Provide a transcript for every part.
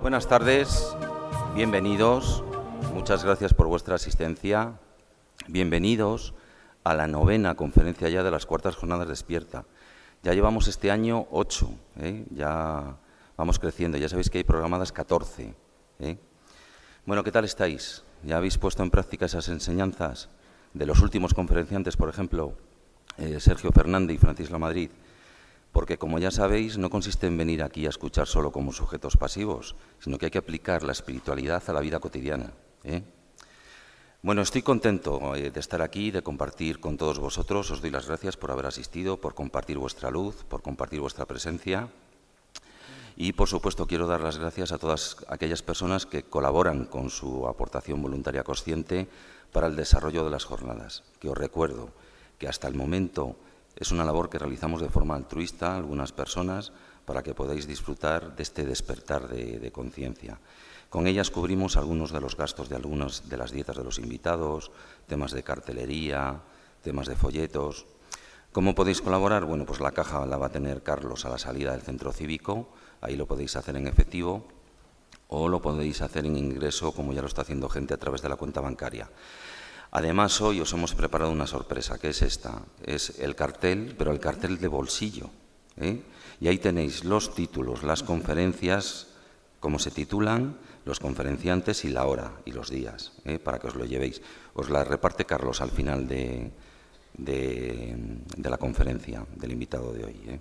Buenas tardes, bienvenidos, muchas gracias por vuestra asistencia. Bienvenidos a la 9ª conferencia ya de las cuartas jornadas Despierta. Ya llevamos este año 8, ya vamos creciendo, ya sabéis que hay programadas 14. Bueno, ¿qué tal estáis? ¿Ya habéis puesto en práctica esas enseñanzas de los últimos conferenciantes, por ejemplo, Sergio Fernández y Francis Lamadrid? Porque, como ya sabéis, no consiste en venir aquí a escuchar solo como sujetos pasivos, sino que hay que aplicar la espiritualidad a la vida cotidiana. Bueno, estoy contento de estar aquí, de compartir con todos vosotros. Os doy las gracias por haber asistido, por compartir vuestra luz, por compartir vuestra presencia. Y, por supuesto, quiero dar las gracias a todas aquellas personas que colaboran con su aportación voluntaria consciente para el desarrollo de las jornadas. Que os recuerdo que hasta el momento es una labor que realizamos de forma altruista algunas personas para que podáis disfrutar de este despertar de conciencia. Con ellas cubrimos algunos de los gastos de algunas de las dietas de los invitados, temas de cartelería, temas de folletos. ¿Cómo podéis colaborar? Bueno, pues la caja la va a tener Carlos a la salida del centro cívico, ahí lo podéis hacer en efectivo o lo podéis hacer en ingreso, como ya lo está haciendo gente a través de la cuenta bancaria. Además, hoy os hemos preparado una sorpresa, que es esta. Es el cartel, pero el cartel de bolsillo. Y ahí tenéis los títulos, las conferencias, cómo se titulan, los conferenciantes y la hora y los días, para que os lo llevéis. Os la reparte Carlos al final de la conferencia, del invitado de hoy.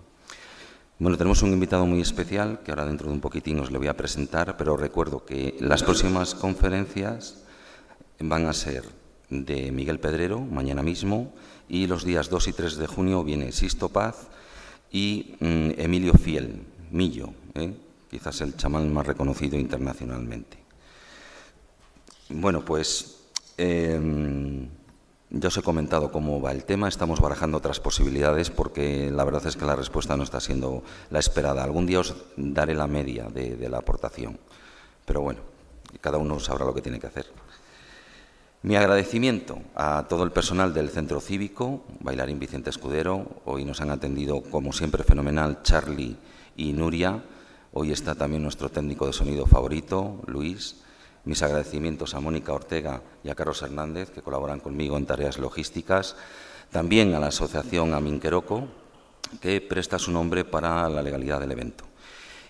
Bueno, tenemos un invitado muy especial, que ahora dentro de un poquitín os le voy a presentar, pero recuerdo que las próximas conferencias van a ser de Miguel Pedrero, mañana mismo, y los días 2 y 3 de junio viene Sisto Paz y Emilio Fiel, Millo, quizás el chamán más reconocido internacionalmente. Bueno, pues ya os he comentado cómo va el tema, estamos barajando otras posibilidades porque la verdad es que la respuesta no está siendo la esperada. Algún día os daré la media de la aportación, pero bueno, cada uno sabrá lo que tiene que hacer. Mi agradecimiento a todo el personal del Centro Cívico, Bailarín Vicente Escudero. Hoy nos han atendido, como siempre, fenomenal Charlie y Nuria. Hoy está también nuestro técnico de sonido favorito, Luis. Mis agradecimientos a Mónica Ortega y a Carlos Hernández, que colaboran conmigo en tareas logísticas. También a la asociación Aminqueroco, que presta su nombre para la legalidad del evento.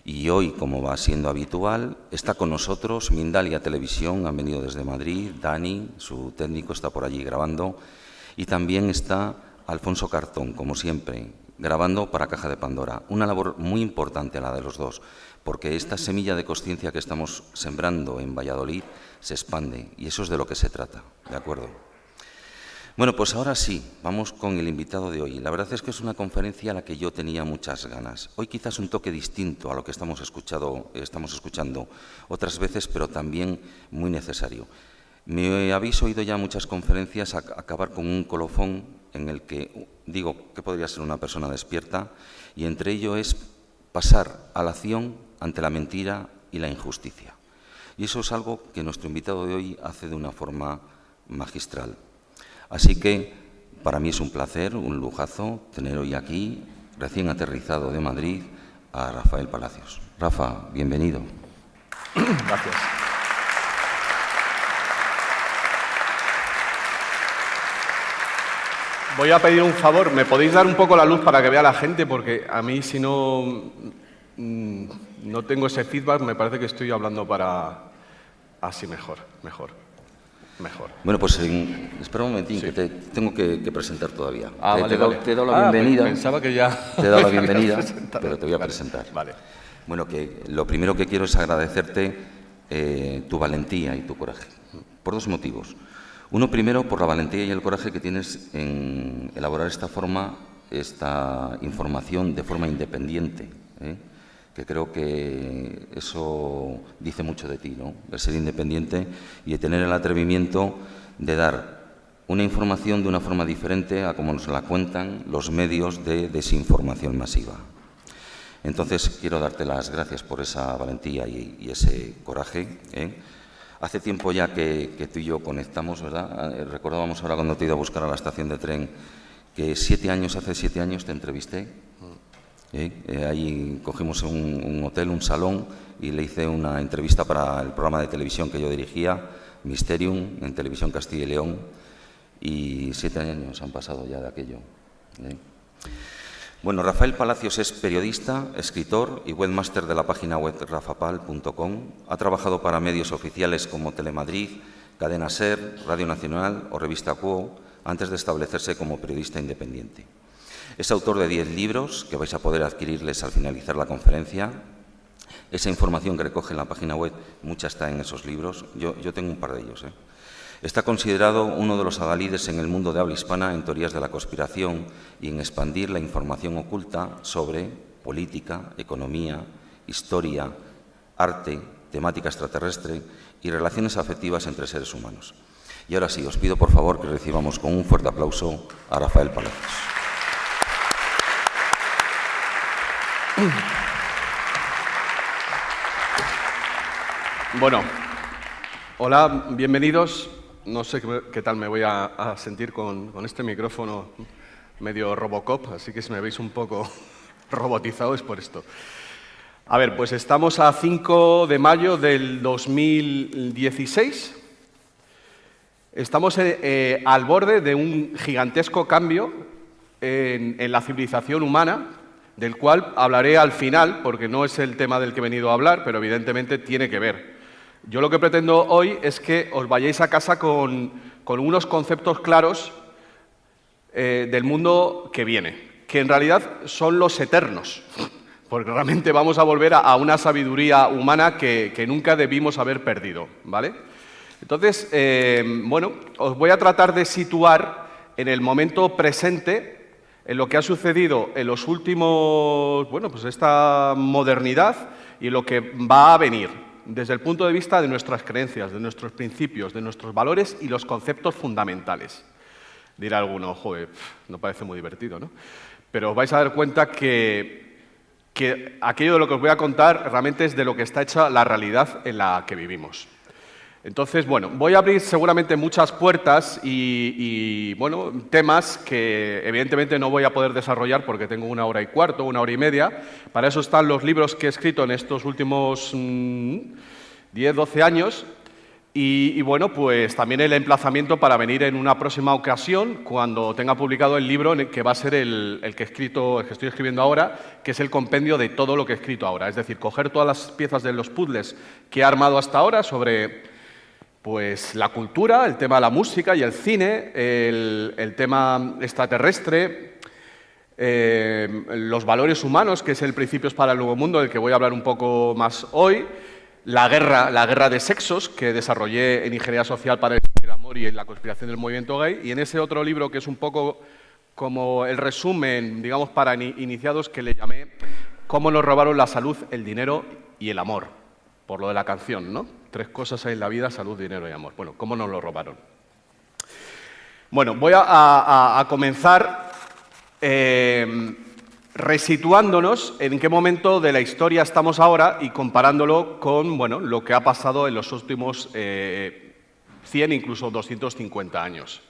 Y hoy, como va siendo habitual, está con nosotros Mindalia Televisión, han venido desde Madrid, Dani, su técnico, está por allí grabando, y también está Alfonso Cartón, como siempre, grabando para Caja de Pandora. Una labor muy importante la de los dos, porque esta semilla de consciencia que estamos sembrando en Valladolid se expande, y eso es de lo que se trata, ¿de acuerdo? Bueno, pues ahora sí, vamos con el invitado de hoy. La verdad es que es una conferencia a la que yo tenía muchas ganas. Hoy quizás un toque distinto a lo que estamos escuchando otras veces, pero también muy necesario. Me habéis oído ya muchas conferencias acabar con un colofón en el que digo que podría ser una persona despierta, y entre ello es pasar a la acción ante la mentira y la injusticia. Y eso es algo que nuestro invitado de hoy hace de una forma magistral. Así que para mí es un placer, un lujazo, tener hoy aquí, recién aterrizado de Madrid, a Rafael Palacios. Rafa, bienvenido. Gracias. Voy a pedir un favor, ¿me podéis dar un poco la luz para que vea la gente? Porque a mí, si no tengo ese feedback, me parece que estoy hablando para... Así mejor. Bueno, pues espera un momentín, sí, que te tengo que presentar todavía. Vale. Te he dado la bienvenida. Pensaba que ya... Te he dado la bienvenida, pero te voy a presentar. Vale. Bueno, que lo primero que quiero es agradecerte tu valentía y tu coraje, por dos motivos. Uno, primero, por la valentía y el coraje que tienes en elaborar esta información de forma independiente, que creo que eso dice mucho de ti, ¿no? El ser independiente y de tener el atrevimiento de dar una información de una forma diferente a como nos la cuentan los medios de desinformación masiva. Entonces, quiero darte las gracias por esa valentía y ese coraje. Hace tiempo ya que tú y yo conectamos, ¿verdad? Recordábamos ahora cuando te he ido a buscar a la estación de tren que hace 7 años te entrevisté. Ahí cogimos un hotel, un salón, y le hice una entrevista para el programa de televisión que yo dirigía, Mysterium, en Televisión Castilla y León, y 7 años han pasado ya de aquello. Bueno, Rafael Palacios es periodista, escritor y webmaster de la página web rafapal.com. Ha trabajado para medios oficiales como Telemadrid, Cadena SER, Radio Nacional o Revista Quo, antes de establecerse como periodista independiente. Es autor de 10 libros que vais a poder adquirirles al finalizar la conferencia. Esa información que recoge en la página web, mucha está en esos libros. Yo tengo un par de ellos. Está considerado uno de los adalides en el mundo de habla hispana en teorías de la conspiración y en expandir la información oculta sobre política, economía, historia, arte, temática extraterrestre y relaciones afectivas entre seres humanos. Y ahora sí, os pido por favor que recibamos con un fuerte aplauso a Rafael Palacios. Bueno, hola, bienvenidos. No sé qué tal me voy a sentir con este micrófono medio Robocop, así que si me veis un poco robotizado es por esto. A ver, pues estamos a 5 de mayo del 2016. Estamos al borde de un gigantesco cambio en la civilización humana, del cual hablaré al final, porque no es el tema del que he venido a hablar, pero evidentemente tiene que ver. Yo lo que pretendo hoy es que os vayáis a casa con unos conceptos claros del mundo que viene, que en realidad son los eternos, porque realmente vamos a volver a una sabiduría humana que nunca debimos haber perdido, ¿vale? Entonces, bueno, os voy a tratar de situar en el momento presente en lo que ha sucedido en los últimos, bueno, pues esta modernidad y lo que va a venir, desde el punto de vista de nuestras creencias, de nuestros principios, de nuestros valores y los conceptos fundamentales. Dirá alguno, joder, no parece muy divertido, ¿no? Pero os vais a dar cuenta que aquello de lo que os voy a contar realmente es de lo que está hecha la realidad en la que vivimos. Entonces, bueno, voy a abrir seguramente muchas puertas y bueno, temas que evidentemente no voy a poder desarrollar porque tengo 1 hora y cuarto, 1 hora y media. Para eso están los libros que he escrito en estos últimos 10, 12 años. Y bueno, pues también el emplazamiento para venir en una próxima ocasión cuando tenga publicado el libro que va a ser el que estoy escribiendo ahora, que es el compendio de todo lo que he escrito ahora. Es decir, coger todas las piezas de los puzzles que he armado hasta ahora sobre pues la cultura, el tema de la música y el cine, el tema extraterrestre, los valores humanos, que es el Principios para el Nuevo Mundo, del que voy a hablar un poco más hoy, la guerra de sexos, que desarrollé en Ingeniería Social para el amor y en la conspiración del movimiento gay, y en ese otro libro que es un poco como el resumen, digamos, para iniciados, que le llamé Cómo nos robaron la salud, el dinero y el amor, por lo de la canción, ¿no? 3 cosas hay en la vida: salud, dinero y amor. Bueno, ¿cómo nos lo robaron? Bueno, voy a comenzar resituándonos en qué momento de la historia estamos ahora y comparándolo con, bueno, lo que ha pasado en los últimos 100, incluso 250 años.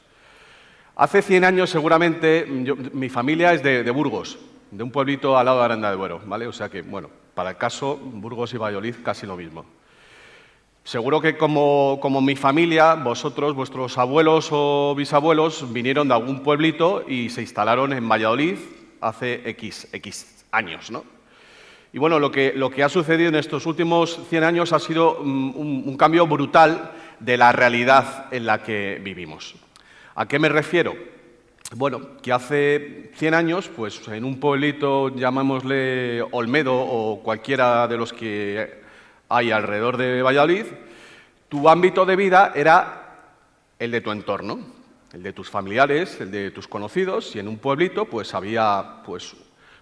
Hace 100 años, seguramente, mi familia es de Burgos, de un pueblito al lado de Aranda de Duero, ¿vale? O sea que, bueno, para el caso, Burgos y Valladolid casi lo mismo. Seguro que como mi familia, vosotros, vuestros abuelos o bisabuelos, vinieron de algún pueblito y se instalaron en Valladolid hace X años, ¿no? Y bueno, lo que ha sucedido en estos últimos 100 años ha sido un cambio brutal de la realidad en la que vivimos. ¿A qué me refiero? Bueno, que hace 100 años, pues en un pueblito, llamémosle Olmedo o cualquiera de los que hay alrededor de Valladolid, tu ámbito de vida era el de tu entorno, el de tus familiares, el de tus conocidos, y en un pueblito pues había pues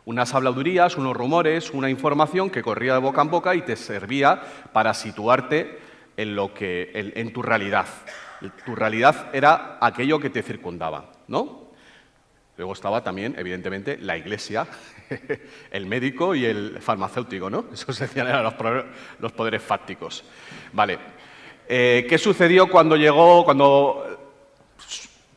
unas habladurías, unos rumores, una información que corría de boca en boca y te servía para situarte en tu realidad. Tu realidad era aquello que te circundaba, ¿no? Luego estaba también, evidentemente, la iglesia, el médico y el farmacéutico, ¿no? Esos eran los poderes fácticos. Vale. ¿Qué sucedió cuando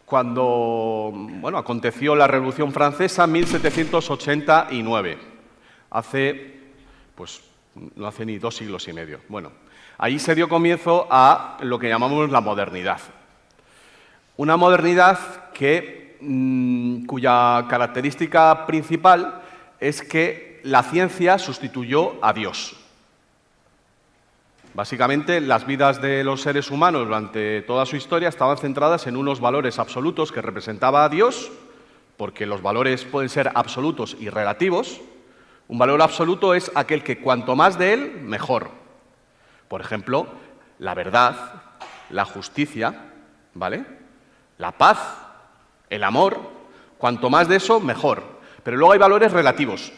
bueno, aconteció la Revolución Francesa en 1789? pues no hace ni 2 siglos y medio. Bueno, ahí se dio comienzo a lo que llamamos la modernidad. Una modernidad cuya característica principal es que la ciencia sustituyó a Dios. Básicamente, las vidas de los seres humanos durante toda su historia estaban centradas en unos valores absolutos que representaba a Dios, porque los valores pueden ser absolutos y relativos. Un valor absoluto es aquel que cuanto más de él, mejor. Por ejemplo, la verdad, la justicia, ¿vale? La paz, el amor, cuanto más de eso, mejor. Pero luego hay valores relativos.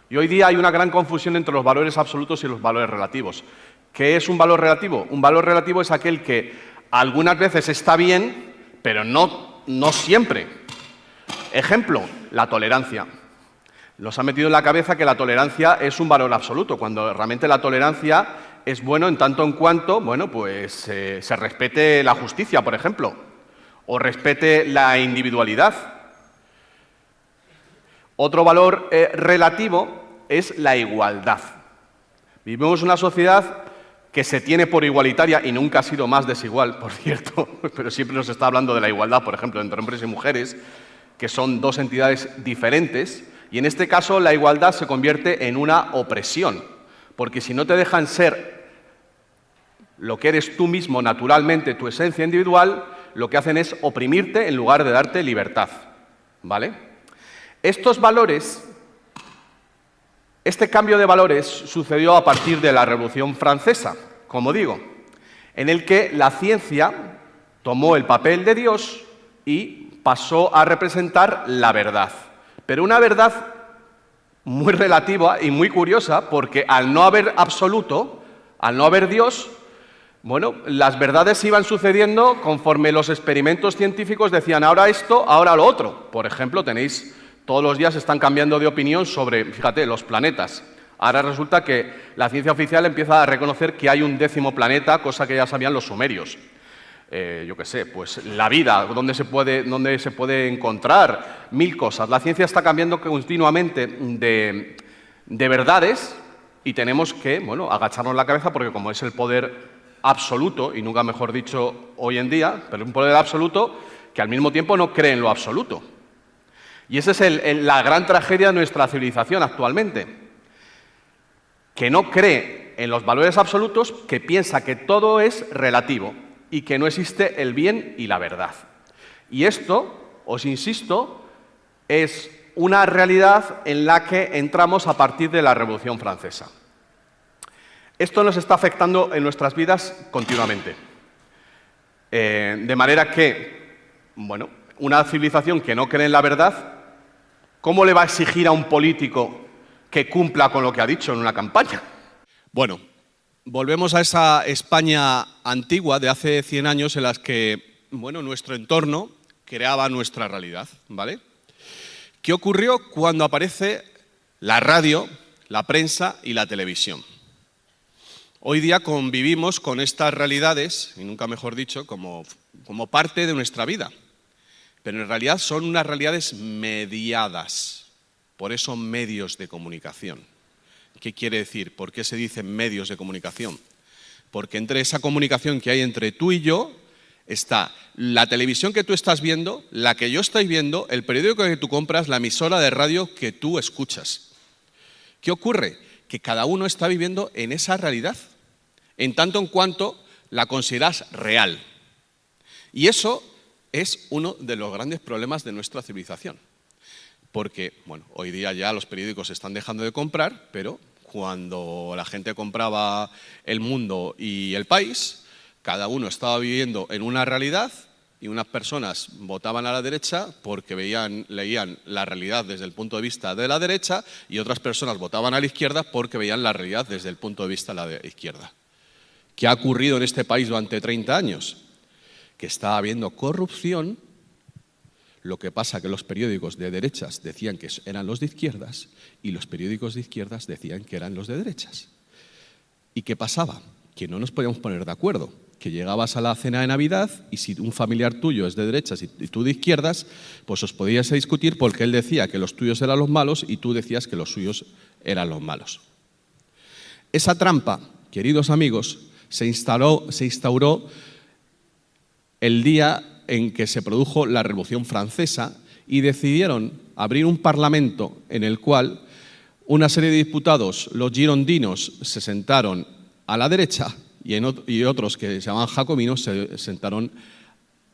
Y hoy día hay una gran confusión entre los valores absolutos y los valores relativos. ¿Qué es un valor relativo? Un valor relativo es aquel que algunas veces está bien, pero no siempre. Ejemplo, la tolerancia. Nos ha metido en la cabeza que la tolerancia es un valor absoluto, cuando realmente la tolerancia es bueno en tanto en cuanto, bueno, pues se respete la justicia, por ejemplo, o respete la individualidad. Otro valor relativo es la igualdad. Vivimos en una sociedad que se tiene por igualitaria y nunca ha sido más desigual, por cierto, pero siempre nos está hablando de la igualdad, por ejemplo, entre hombres y mujeres, que son dos entidades diferentes, y en este caso la igualdad se convierte en una opresión, porque si no te dejan ser lo que eres tú mismo naturalmente, tu esencia individual, lo que hacen es oprimirte en lugar de darte libertad, ¿vale? Estos valores, este cambio de valores sucedió a partir de la Revolución Francesa, como digo, en el que la ciencia tomó el papel de Dios y pasó a representar la verdad. Pero una verdad muy relativa y muy curiosa, porque al no haber absoluto, al no haber Dios, bueno, las verdades se iban sucediendo conforme los experimentos científicos decían ahora esto, ahora lo otro. Por ejemplo, todos los días están cambiando de opinión sobre, fíjate, los planetas. Ahora resulta que la ciencia oficial empieza a reconocer que hay un 10º planeta, cosa que ya sabían los sumerios. Yo qué sé, pues la vida, donde se puede encontrar 1000 cosas. La ciencia está cambiando continuamente de verdades y tenemos que, bueno, agacharnos la cabeza porque como es el poder absoluto, y nunca mejor dicho hoy en día, pero un poder absoluto que al mismo tiempo no cree en lo absoluto. Y esa es la gran tragedia de nuestra civilización actualmente, que no cree en los valores absolutos, que piensa que todo es relativo y que no existe el bien y la verdad. Y esto, os insisto, es una realidad en la que entramos a partir de la Revolución Francesa. Esto nos está afectando en nuestras vidas continuamente. De manera que, bueno, una civilización que no cree en la verdad, ¿cómo le va a exigir a un político que cumpla con lo que ha dicho en una campaña? Bueno, volvemos a esa España antigua de hace 100 años en las que, bueno, nuestro entorno creaba nuestra realidad, ¿vale? ¿Qué ocurrió cuando aparece la radio, la prensa y la televisión? Hoy día convivimos con estas realidades, y nunca mejor dicho, como parte de nuestra vida. Pero en realidad son unas realidades mediadas, por eso medios de comunicación. ¿Qué quiere decir? ¿Por qué se dicen medios de comunicación? Porque entre esa comunicación que hay entre tú y yo está la televisión que tú estás viendo, la que yo estoy viendo, el periódico que tú compras, la emisora de radio que tú escuchas. ¿Qué ocurre? Que cada uno está viviendo en esa realidad, en tanto en cuanto la consideras real. Y eso es uno de los grandes problemas de nuestra civilización. Porque, bueno, hoy día ya los periódicos se están dejando de comprar, pero cuando la gente compraba El Mundo y El País, cada uno estaba viviendo en una realidad y unas personas votaban a la derecha porque leían la realidad desde el punto de vista de la derecha y otras personas votaban a la izquierda porque veían la realidad desde el punto de vista de la izquierda. ¿Qué ha ocurrido en este país durante 30 años? Que está habiendo corrupción. Lo que pasa que los periódicos de derechas decían que eran los de izquierdas y los periódicos de izquierdas decían que eran los de derechas. ¿Y qué pasaba? Que no nos podíamos poner de acuerdo. que llegabas a la cena de Navidad y si un familiar tuyo es de derechas y tú de izquierdas, pues os podíais discutir porque él decía que los tuyos eran los malos y tú decías que los suyos eran los malos. Esa trampa, queridos amigos, se instauró el día en que se produjo la Revolución Francesa y decidieron abrir un parlamento en el cual una serie de diputados, los girondinos, se sentaron a la derecha y otros que se llamaban jacobinos se sentaron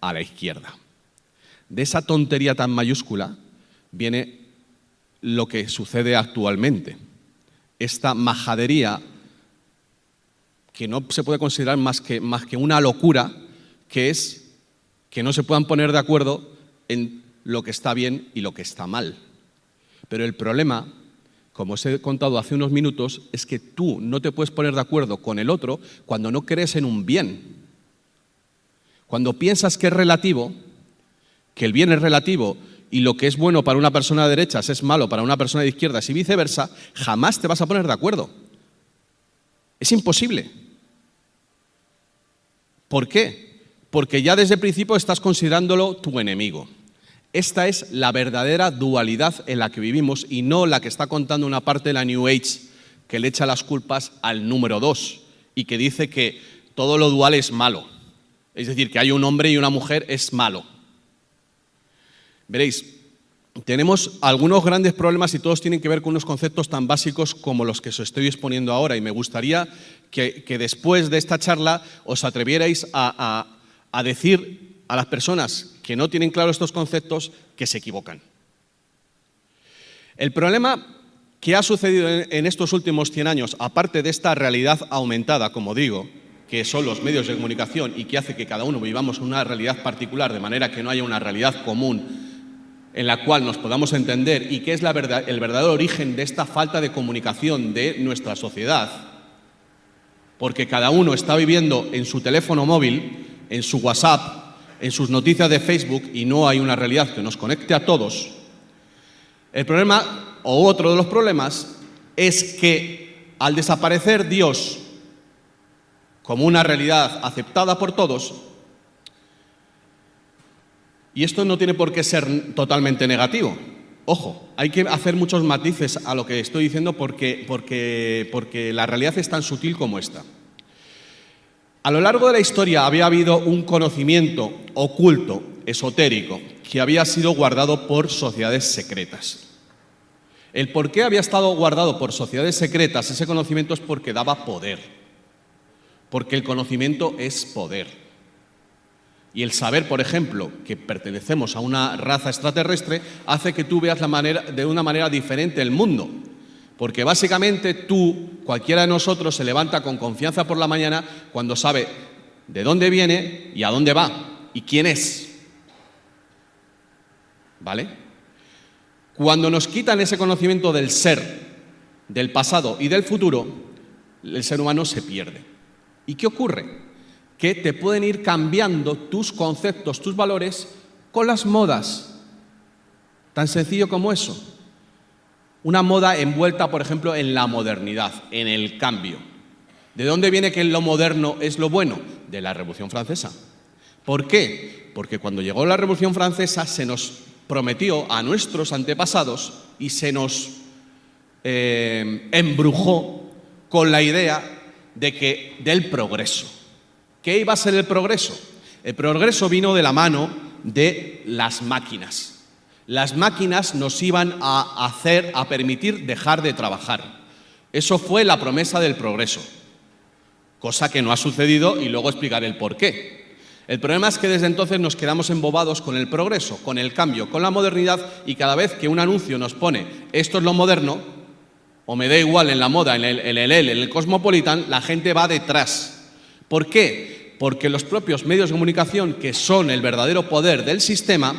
a la izquierda. De esa tontería tan mayúscula viene lo que sucede actualmente. Esta majadería que no se puede considerar más que una locura, que es que no se puedan poner de acuerdo en lo que está bien y lo que está mal. Pero el problema, como os he contado hace unos minutos, es que tú no te puedes poner de acuerdo con el otro cuando no crees en un bien. Cuando piensas que es relativo, que el bien es relativo y lo que es bueno para una persona de derechas es malo para una persona de izquierdas y viceversa, jamás te vas a poner de acuerdo. Es imposible. ¿Por qué? Porque ya desde el principio estás considerándolo tu enemigo. Esta es la verdadera dualidad en la que vivimos y no la que está contando una parte de la New Age que le echa las culpas al número 2 y que dice que todo lo dual es malo. Es decir, que hay un hombre y una mujer es malo. Veréis, tenemos algunos grandes problemas y todos tienen que ver con unos conceptos tan básicos como los que os estoy exponiendo ahora y me gustaría que después de esta charla os atrevierais a decir a las personas que no tienen claro estos conceptos que se equivocan. El problema que ha sucedido en estos últimos 100 años, aparte de esta realidad aumentada, como digo, que son los medios de comunicación y que hace que cada uno vivamos una realidad particular de manera que no haya una realidad común en la cual nos podamos entender y que es el verdadero origen de esta falta de comunicación de nuestra sociedad, porque cada uno está viviendo en su teléfono móvil, en su WhatsApp, en sus noticias de Facebook y no hay una realidad que nos conecte a todos. El problema, o otro de los problemas, es que al desaparecer Dios como una realidad aceptada por todos, y esto no tiene por qué ser totalmente negativo. Ojo, hay que hacer muchos matices a lo que estoy diciendo porque la realidad es tan sutil como esta. A lo largo de la historia había habido un conocimiento oculto, esotérico, que había sido guardado por sociedades secretas. El por qué había estado guardado por sociedades secretas ese conocimiento es porque daba poder. Porque el conocimiento es poder. Y el saber, por ejemplo, que pertenecemos a una raza extraterrestre hace que tú veas de una manera diferente el mundo. Porque básicamente cualquiera de nosotros se levanta con confianza por la mañana cuando sabe de dónde viene y a dónde va y quién es. ¿Vale? Cuando nos quitan ese conocimiento del ser, del pasado y del futuro, el ser humano se pierde. ¿Y qué ocurre? Que te pueden ir cambiando tus conceptos, tus valores con las modas. Tan sencillo como eso. Una moda envuelta, por ejemplo, en la modernidad, en el cambio. ¿De dónde viene que lo moderno es lo bueno? De la Revolución Francesa. ¿Por qué? Porque cuando llegó la Revolución Francesa se nos prometió a nuestros antepasados y se nos embrujó con la idea del progreso. ¿Qué iba a ser el progreso? El progreso vino de la mano de las máquinas. Las máquinas nos iban a permitir dejar de trabajar. Eso fue la promesa del progreso, cosa que no ha sucedido y luego explicaré el porqué. El problema es que desde entonces nos quedamos embobados con el progreso, con el cambio, con la modernidad y cada vez que un anuncio nos pone esto es lo moderno, o me da igual en la moda, en el Cosmopolitan, la gente va detrás. ¿Por qué? Porque los propios medios de comunicación, que son el verdadero poder del sistema,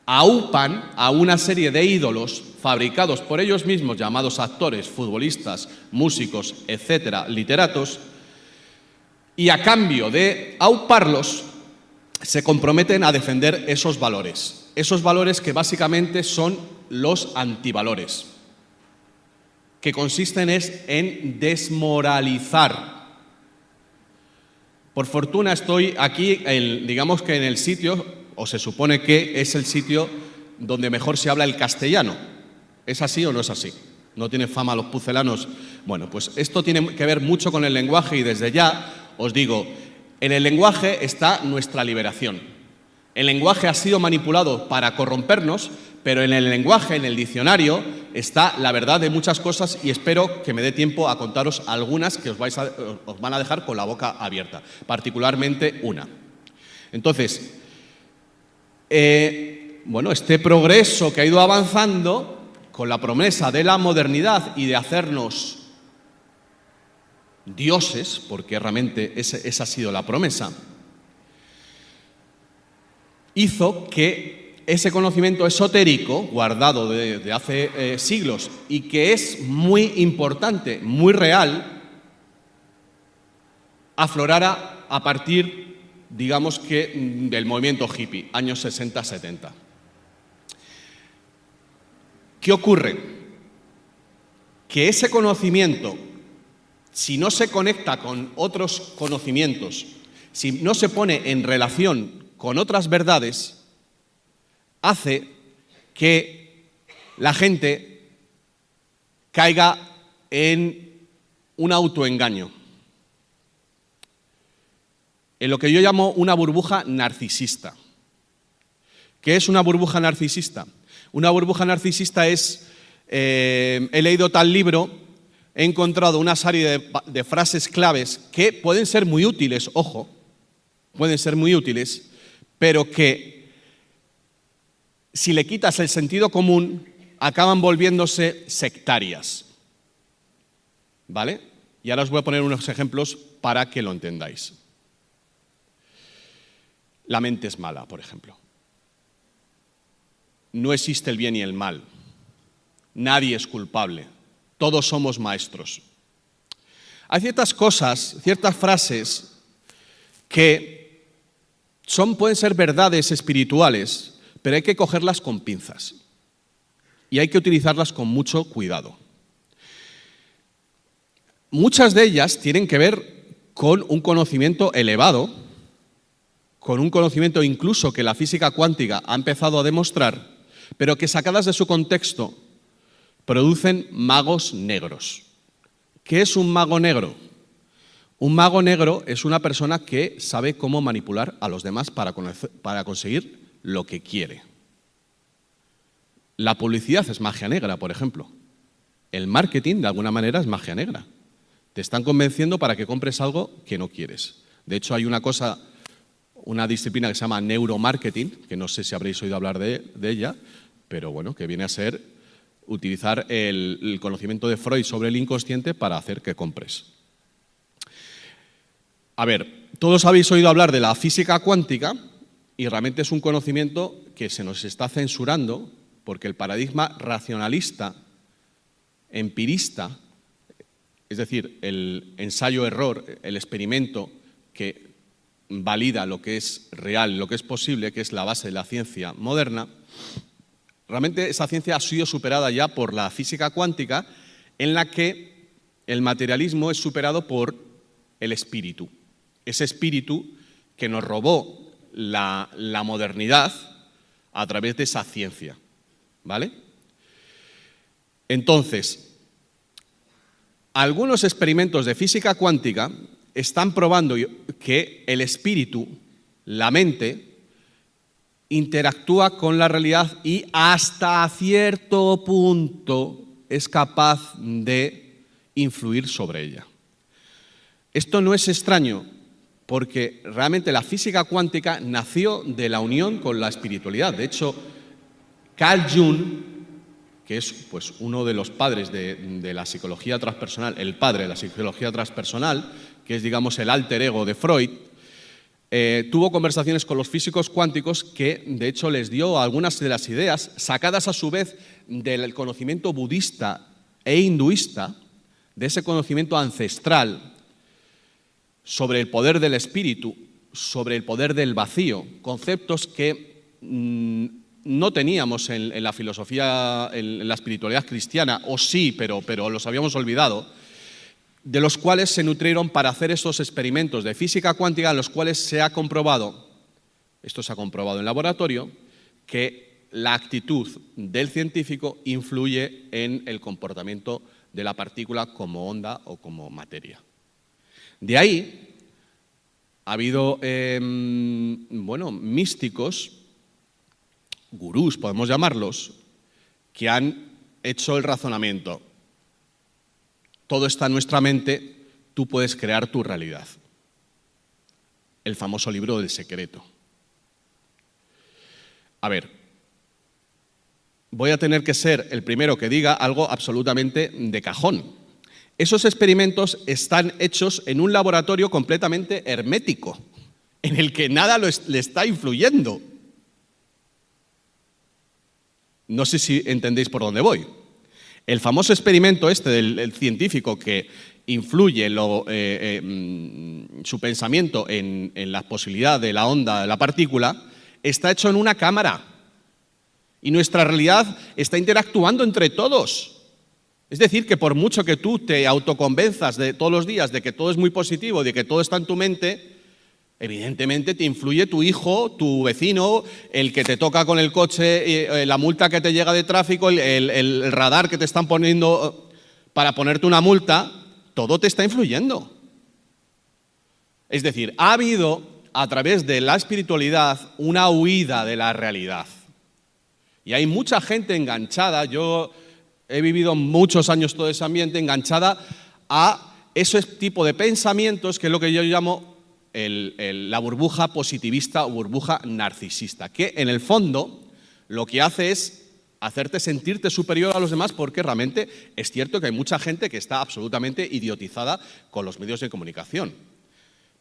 aupan a una serie de ídolos fabricados por ellos mismos, llamados actores, futbolistas, músicos, etcétera, literatos, y a cambio de auparlos, se comprometen a defender esos valores que básicamente son los antivalores, que consisten en desmoralizar. Por fortuna estoy aquí, digamos que en el sitio, o se supone que es el sitio donde mejor se habla el castellano. ¿Es así o no es así? ¿No tiene fama los pucelanos? Bueno, pues esto tiene que ver mucho con el lenguaje y desde ya os digo, en el lenguaje está nuestra liberación. El lenguaje ha sido manipulado para corrompernos, pero en el lenguaje, en el diccionario, está la verdad de muchas cosas y espero que me dé tiempo a contaros algunas que os van a dejar con la boca abierta, particularmente una. Entonces, bueno, este progreso que ha ido avanzando con la promesa de la modernidad y de hacernos dioses, porque realmente esa ha sido la promesa, hizo que ese conocimiento esotérico, guardado de hace siglos y que es muy importante, muy real, aflorara a partir, digamos que, del movimiento hippie, años 60-70. ¿Qué ocurre? Que ese conocimiento, si no se conecta con otros conocimientos, si no se pone en relación con otras verdades, hace que la gente caiga en un autoengaño, en lo que yo llamo una burbuja narcisista. ¿Qué es una burbuja narcisista? Una burbuja narcisista es, he leído tal libro, he encontrado una serie de frases claves que pueden ser muy útiles, ojo, pueden ser muy útiles, pero que si le quitas el sentido común, acaban volviéndose sectarias. ¿Vale? Y ahora os voy a poner unos ejemplos para que lo entendáis. La mente es mala, por ejemplo. No existe el bien y el mal. Nadie es culpable. Todos somos maestros. Hay ciertas cosas, ciertas frases que pueden ser verdades espirituales, pero hay que cogerlas con pinzas y hay que utilizarlas con mucho cuidado. Muchas de ellas tienen que ver con un conocimiento elevado, con un conocimiento incluso que la física cuántica ha empezado a demostrar, pero que sacadas de su contexto producen magos negros. ¿Qué es un mago negro? Un mago negro es una persona que sabe cómo manipular a los demás para conseguir lo que quiere. La publicidad es magia negra, por ejemplo. El marketing, de alguna manera, es magia negra. Te están convenciendo para que compres algo que no quieres. De hecho, hay una disciplina que se llama neuromarketing, que no sé si habréis oído hablar de ella, pero bueno, que viene a ser utilizar el conocimiento de Freud sobre el inconsciente para hacer que compres. A ver, todos habéis oído hablar de la física cuántica y realmente es un conocimiento que se nos está censurando porque el paradigma racionalista, empirista, es decir, el ensayo-error, el experimento que valida lo que es real, lo que es posible, que es la base de la ciencia moderna, realmente esa ciencia ha sido superada ya por la física cuántica, en la que el materialismo es superado por el espíritu. Ese espíritu que nos robó la modernidad a través de esa ciencia. ¿Vale? Entonces, algunos experimentos de física cuántica están probando que el espíritu, la mente, interactúa con la realidad y hasta cierto punto es capaz de influir sobre ella. Esto no es extraño porque realmente la física cuántica nació de la unión con la espiritualidad. De hecho, Carl Jung, que es pues, uno de los padres de la psicología transpersonal, el padre de la psicología transpersonal, que es, digamos, el alter ego de Freud, tuvo conversaciones con los físicos cuánticos que, de hecho, les dio algunas de las ideas, sacadas a su vez del conocimiento budista e hinduista, de ese conocimiento ancestral sobre el poder del espíritu, sobre el poder del vacío, conceptos que no teníamos en la filosofía, en la espiritualidad cristiana, o sí, pero los habíamos olvidado, de los cuales se nutrieron para hacer estos experimentos de física cuántica, en los cuales se ha comprobado, esto se ha comprobado en laboratorio, que la actitud del científico influye en el comportamiento de la partícula como onda o como materia. De ahí ha habido místicos, gurús podemos llamarlos, que han hecho el razonamiento. Todo está en nuestra mente, tú puedes crear tu realidad. El famoso libro del secreto. A ver, voy a tener que ser el primero que diga algo absolutamente de cajón. Esos experimentos están hechos en un laboratorio completamente hermético, en el que nada le está influyendo. No sé si entendéis por dónde voy. El famoso experimento este del científico que influye su pensamiento en la posibilidad de la onda de la partícula está hecho en una cámara y nuestra realidad está interactuando entre todos. Es decir, que por mucho que tú te autoconvenzas de todos los días de que todo es muy positivo, de que todo está en tu mente, evidentemente te influye tu hijo, tu vecino, el que te toca con el coche, la multa que te llega de tráfico, el radar que te están poniendo para ponerte una multa, todo te está influyendo. Es decir, ha habido a través de la espiritualidad una huida de la realidad. Y hay mucha gente enganchada, yo he vivido muchos años todo ese ambiente, enganchada a ese tipo de pensamientos que es lo que yo llamo la burbuja positivista o burbuja narcisista, que en el fondo lo que hace es hacerte sentirte superior a los demás, porque realmente es cierto que hay mucha gente que está absolutamente idiotizada con los medios de comunicación.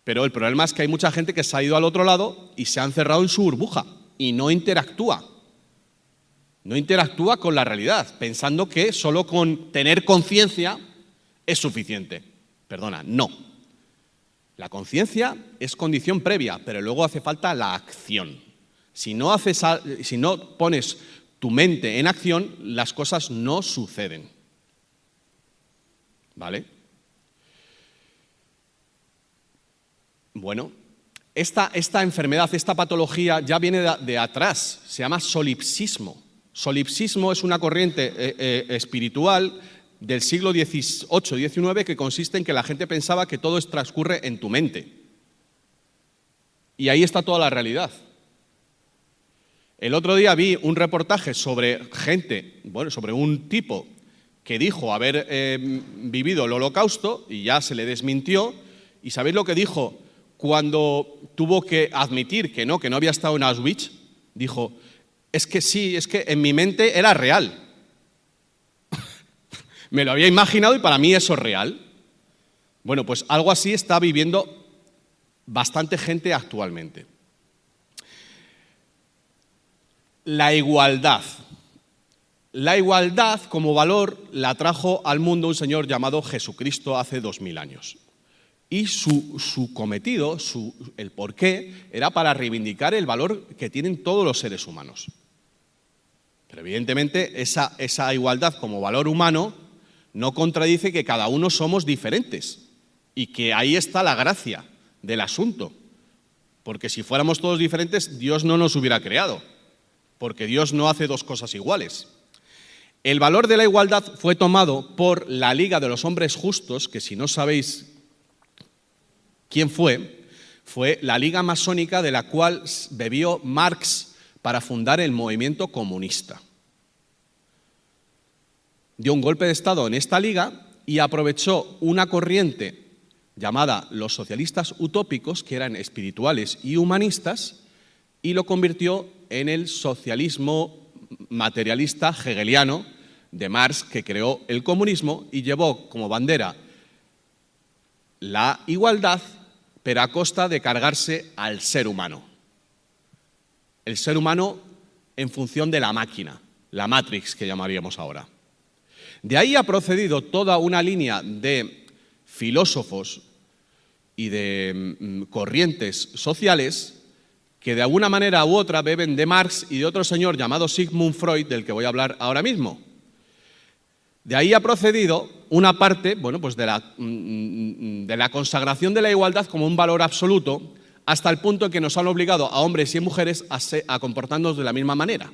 Pero el problema es que hay mucha gente que se ha ido al otro lado y se ha encerrado en su burbuja y no interactúa. No interactúa con la realidad, pensando que solo con tener conciencia es suficiente. Perdona, no. La conciencia es condición previa, pero luego hace falta la acción. Si no pones tu mente en acción, las cosas no suceden. ¿Vale? Bueno, esta enfermedad, esta patología ya viene de atrás, se llama solipsismo. Solipsismo es una corriente espiritual del siglo XVIII-XIX que consiste en que la gente pensaba que todo transcurre en tu mente. Y ahí está toda la realidad. El otro día vi un reportaje sobre sobre un tipo que dijo haber vivido el Holocausto y ya se le desmintió. ¿Y sabéis lo que dijo cuando tuvo que admitir que no había estado en Auschwitz? Dijo, es que sí, es que en mi mente era real. Me lo había imaginado y para mí eso es real. Bueno, pues algo así está viviendo bastante gente actualmente. La igualdad. La igualdad como valor la trajo al mundo un señor llamado Jesucristo hace 2000 años. Y su cometido, el porqué, era para reivindicar el valor que tienen todos los seres humanos. Pero evidentemente esa igualdad como valor humano no contradice que cada uno somos diferentes y que ahí está la gracia del asunto. Porque si fuéramos todos diferentes, Dios no nos hubiera creado, porque Dios no hace dos cosas iguales. El valor de la igualdad fue tomado por la Liga de los Hombres Justos, que si no sabéis quién fue la Liga Masónica de la cual bebió Marx para fundar el movimiento comunista. Dio un golpe de Estado en esta liga y aprovechó una corriente llamada los socialistas utópicos, que eran espirituales y humanistas, y lo convirtió en el socialismo materialista hegeliano de Marx, que creó el comunismo y llevó como bandera la igualdad, pero a costa de cargarse al ser humano. El ser humano en función de la máquina, la Matrix que llamaríamos ahora. De ahí ha procedido toda una línea de filósofos y de corrientes sociales que de alguna manera u otra beben de Marx y de otro señor llamado Sigmund Freud, del que voy a hablar ahora mismo. De ahí ha procedido una parte, bueno, pues de la consagración de la igualdad como un valor absoluto, hasta el punto en que nos han obligado a hombres y mujeres a comportarnos de la misma manera.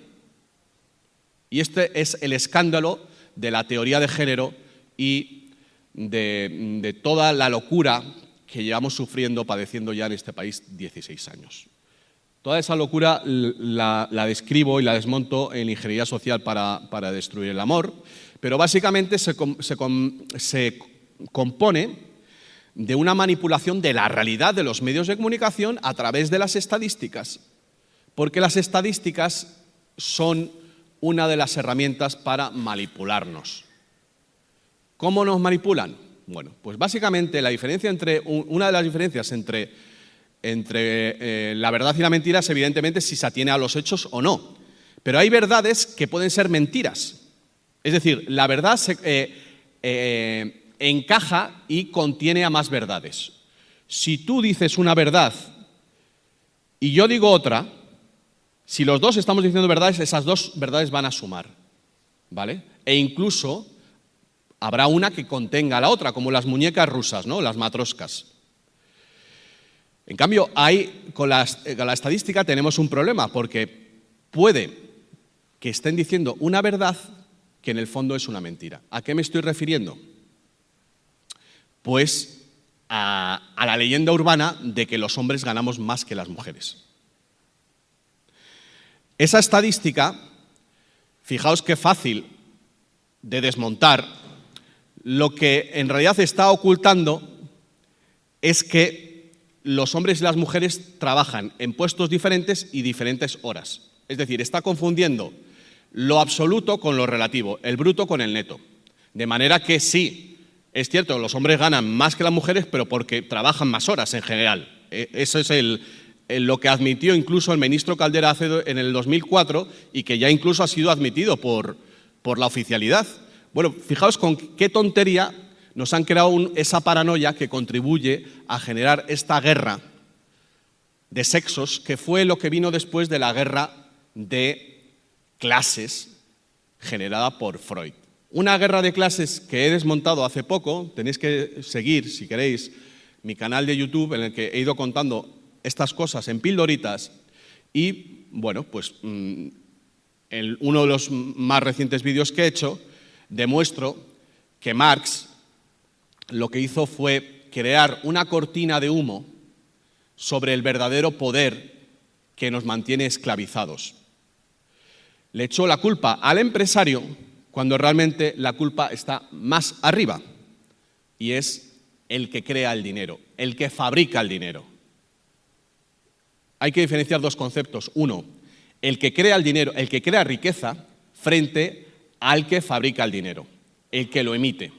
Y este es el escándalo de la teoría de género y de toda la locura que llevamos sufriendo, padeciendo ya en este país 16 años. Toda esa locura la describo y la desmonto en Ingeniería Social para destruir el amor, pero básicamente se compone de una manipulación de la realidad de los medios de comunicación a través de las estadísticas, porque las estadísticas son una de las herramientas para manipularnos. ¿Cómo nos manipulan? Bueno, pues básicamente una de las diferencias entre la verdad y la mentira es evidentemente si se atiene a los hechos o no. Pero hay verdades que pueden ser mentiras. Es decir, la verdad encaja y contiene a más verdades. Si tú dices una verdad y yo digo otra, si los dos estamos diciendo verdades, esas dos verdades van a sumar, ¿vale? E incluso habrá una que contenga a la otra, como las muñecas rusas, ¿no? Las matroscas. En cambio, con la estadística tenemos un problema, porque puede que estén diciendo una verdad que en el fondo es una mentira. ¿A qué me estoy refiriendo? Pues a la leyenda urbana de que los hombres ganamos más que las mujeres. Esa estadística, fijaos qué fácil de desmontar, lo que en realidad está ocultando es que los hombres y las mujeres trabajan en puestos diferentes y diferentes horas. Es decir, está confundiendo lo absoluto con lo relativo, el bruto con el neto. De manera que sí, es cierto, los hombres ganan más que las mujeres, pero porque trabajan más horas en general. Eso es lo que admitió incluso el ministro Caldera en el 2004 y que ya incluso ha sido admitido por la oficialidad. Bueno, fijaos con qué tontería nos han creado esa paranoia que contribuye a generar esta guerra de sexos, que fue lo que vino después de la guerra de clases generada por Freud. Una guerra de clases que he desmontado hace poco. Tenéis que seguir, si queréis, mi canal de YouTube en el que he ido contando estas cosas en pildoritas y, bueno, pues uno de los más recientes vídeos que he hecho demuestro que Marx lo que hizo fue crear una cortina de humo sobre el verdadero poder que nos mantiene esclavizados. Le echó la culpa al empresario cuando realmente la culpa está más arriba, y es el que crea el dinero, el que fabrica el dinero. Hay que diferenciar dos conceptos. Uno, el que crea el dinero, el que crea riqueza, frente al que fabrica el dinero, el que lo emite.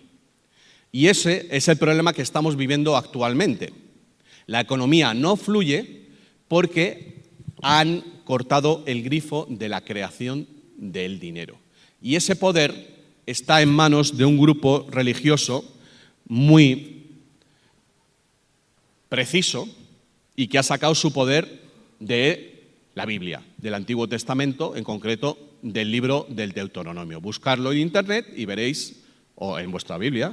Y ese es el problema que estamos viviendo actualmente. La economía no fluye porque han cortado el grifo de la creación del dinero. Y ese poder está en manos de un grupo religioso muy preciso y que ha sacado su poder de la Biblia, del Antiguo Testamento, en concreto del libro del Deuteronomio. Buscarlo en Internet y veréis, o en vuestra Biblia,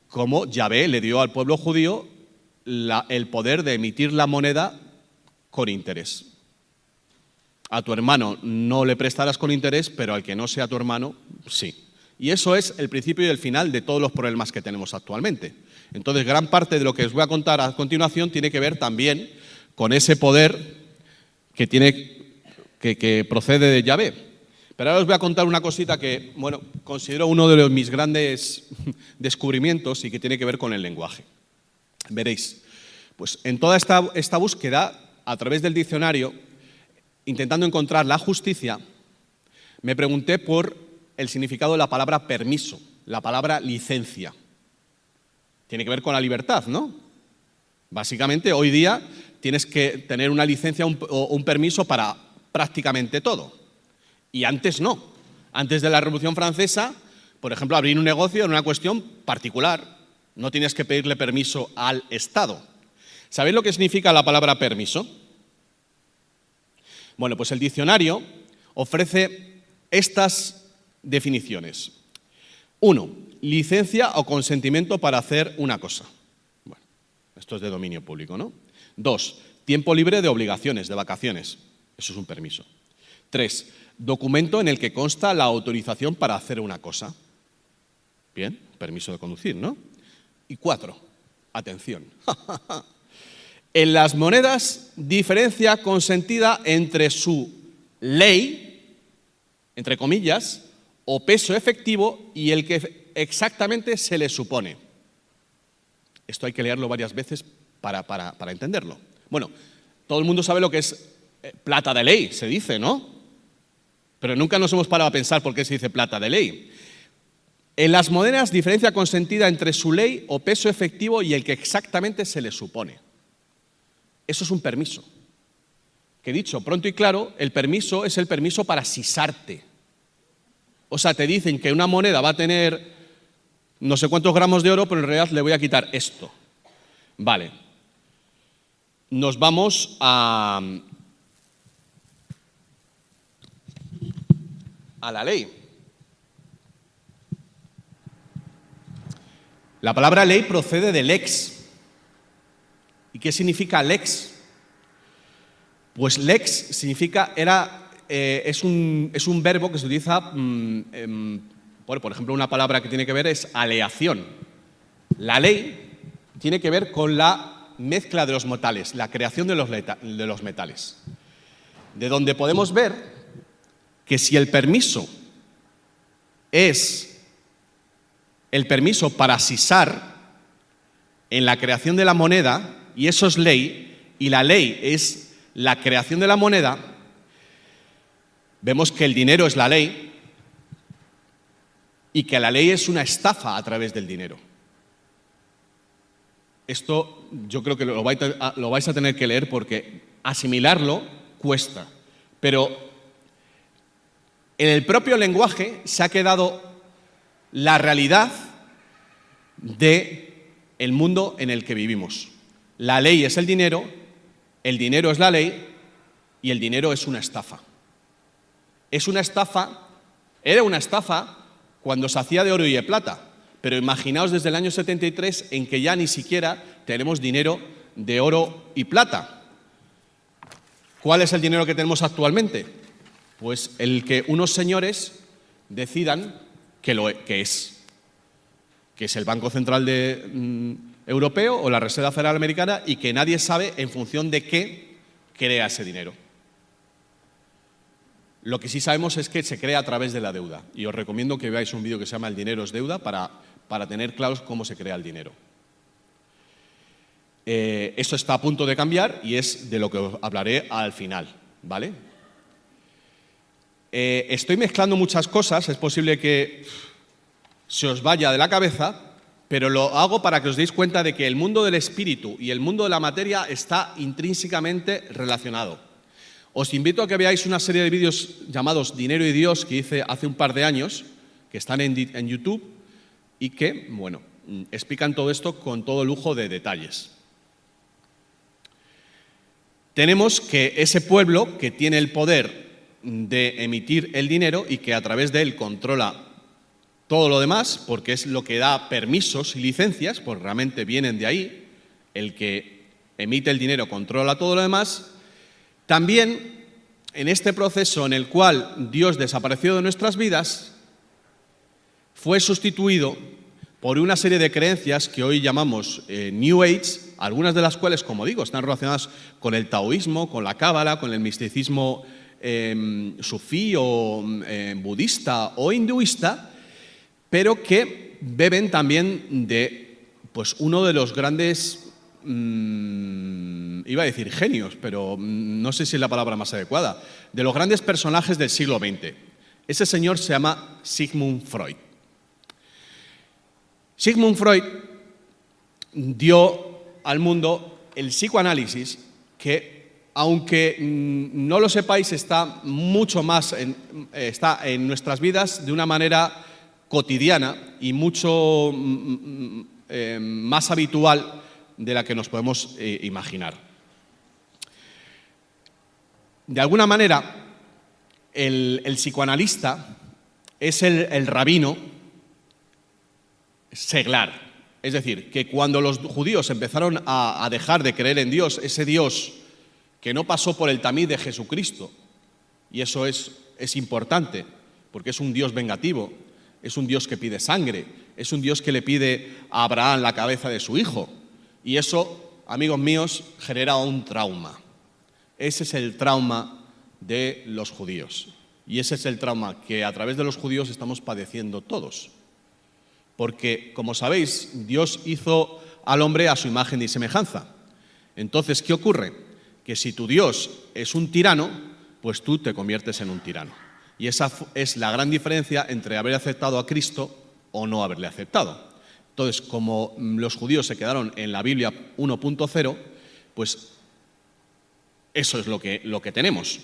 cómo Yahvé le dio al pueblo judío el poder de emitir la moneda con interés. A tu hermano no le prestarás con interés, pero al que no sea tu hermano, sí. Y eso es el principio y el final de todos los problemas que tenemos actualmente. Entonces, gran parte de lo que os voy a contar a continuación tiene que ver también con ese poder que procede de Yahvé. Pero ahora os voy a contar una cosita que, bueno, considero uno de mis grandes descubrimientos y que tiene que ver con el lenguaje. Veréis, pues en toda esta búsqueda, a través del diccionario, intentando encontrar la justicia, me pregunté por el significado de la palabra permiso, la palabra licencia. Tiene que ver con la libertad, ¿no? Básicamente, hoy día tienes que tener una licencia o un permiso para prácticamente todo. Y antes no. Antes de la Revolución Francesa, por ejemplo, abrir un negocio era una cuestión particular. No tienes que pedirle permiso al Estado. ¿Sabéis lo que significa la palabra permiso? Bueno, pues el diccionario ofrece estas definiciones. 1. Licencia o consentimiento para hacer una cosa. Bueno, esto es de dominio público, ¿no? 2. Tiempo libre de obligaciones, de vacaciones. Eso es un permiso. 3. Documento en el que consta la autorización para hacer una cosa. Bien, permiso de conducir, ¿no? Y 4. Atención. En las monedas, diferencia consentida entre su ley, entre comillas, o peso efectivo y el que exactamente se le supone. Esto hay que leerlo varias veces para entenderlo. Bueno, todo el mundo sabe lo que es plata de ley, se dice, ¿no? Pero nunca nos hemos parado a pensar por qué se dice plata de ley. En las monedas, diferencia consentida entre su ley o peso efectivo y el que exactamente se le supone. Eso es un permiso. Que dicho pronto y claro, el permiso es el permiso para sisarte. O sea, te dicen que una moneda va a tener no sé cuántos gramos de oro, pero en realidad le voy a quitar esto. Vale. Nos vamos a la ley. La palabra ley procede de lex. ¿Y qué significa lex? Pues lex significa, es un verbo que se utiliza, por ejemplo, una palabra que tiene que ver es aleación. La ley tiene que ver con la mezcla de los metales, la creación de los metales. De donde podemos ver que si el permiso es el permiso para sisar en la creación de la moneda, y eso es ley, y la ley es la creación de la moneda, vemos que el dinero es la ley y que la ley es una estafa a través del dinero. Esto yo creo que lo vais a tener que leer porque asimilarlo cuesta. Pero en el propio lenguaje se ha quedado la realidad del mundo en el que vivimos. La ley es el dinero es la ley y el dinero es una estafa. Es una estafa, era una estafa cuando se hacía de oro y de plata, pero imaginaos desde el año 73 en que ya ni siquiera tenemos dinero de oro y plata. ¿Cuál es el dinero que tenemos actualmente? Pues el que unos señores decidan que es el Banco Central Europeo o la Reserva Federal Americana y que nadie sabe en función de qué crea ese dinero. Lo que sí sabemos es que se crea a través de la deuda y os recomiendo que veáis un vídeo que se llama El dinero es deuda para tener claros cómo se crea el dinero. Esto está a punto de cambiar y es de lo que os hablaré al final, ¿vale? Estoy mezclando muchas cosas, es posible que se os vaya de la cabeza, pero lo hago para que os deis cuenta de que el mundo del espíritu y el mundo de la materia está intrínsecamente relacionado. Os invito a que veáis una serie de vídeos llamados Dinero y Dios que hice hace un par de años, que están en YouTube y que, bueno, explican todo esto con todo lujo de detalles. Tenemos que ese pueblo que tiene el poder de emitir el dinero y que a través de él controla todo lo demás, porque es lo que da permisos y licencias, pues realmente vienen de ahí, el que emite el dinero controla todo lo demás. También en este proceso en el cual Dios desapareció de nuestras vidas, fue sustituido por una serie de creencias que hoy llamamos New Age, algunas de las cuales, como digo, están relacionadas con el taoísmo, con la cábala, con el misticismo sufí o budista o hinduista, pero que beben también de uno de los grandes, iba a decir genios, pero no sé si es la palabra más adecuada, de los grandes personajes del siglo XX. Ese señor se llama Sigmund Freud. Sigmund Freud dio al mundo el psicoanálisis que, aunque no lo sepáis, está mucho más está en nuestras vidas de una manera cotidiana y mucho más habitual de la que nos podemos imaginar. De alguna manera, el psicoanalista es el rabino, seglar. Es decir, que cuando los judíos empezaron a dejar de creer en Dios, ese Dios que no pasó por el tamiz de Jesucristo, y eso es importante, porque es un Dios vengativo, es un Dios que pide sangre, es un Dios que le pide a Abraham la cabeza de su hijo, y eso, amigos míos, genera un trauma. Ese es el trauma de los judíos, y ese es el trauma que a través de los judíos estamos padeciendo todos. Porque, como sabéis, Dios hizo al hombre a su imagen y semejanza. Entonces, ¿qué ocurre? Que si tu Dios es un tirano, pues tú te conviertes en un tirano. Y esa es la gran diferencia entre haber aceptado a Cristo o no haberle aceptado. Entonces, como los judíos se quedaron en la Biblia 1.0, pues eso es lo que tenemos.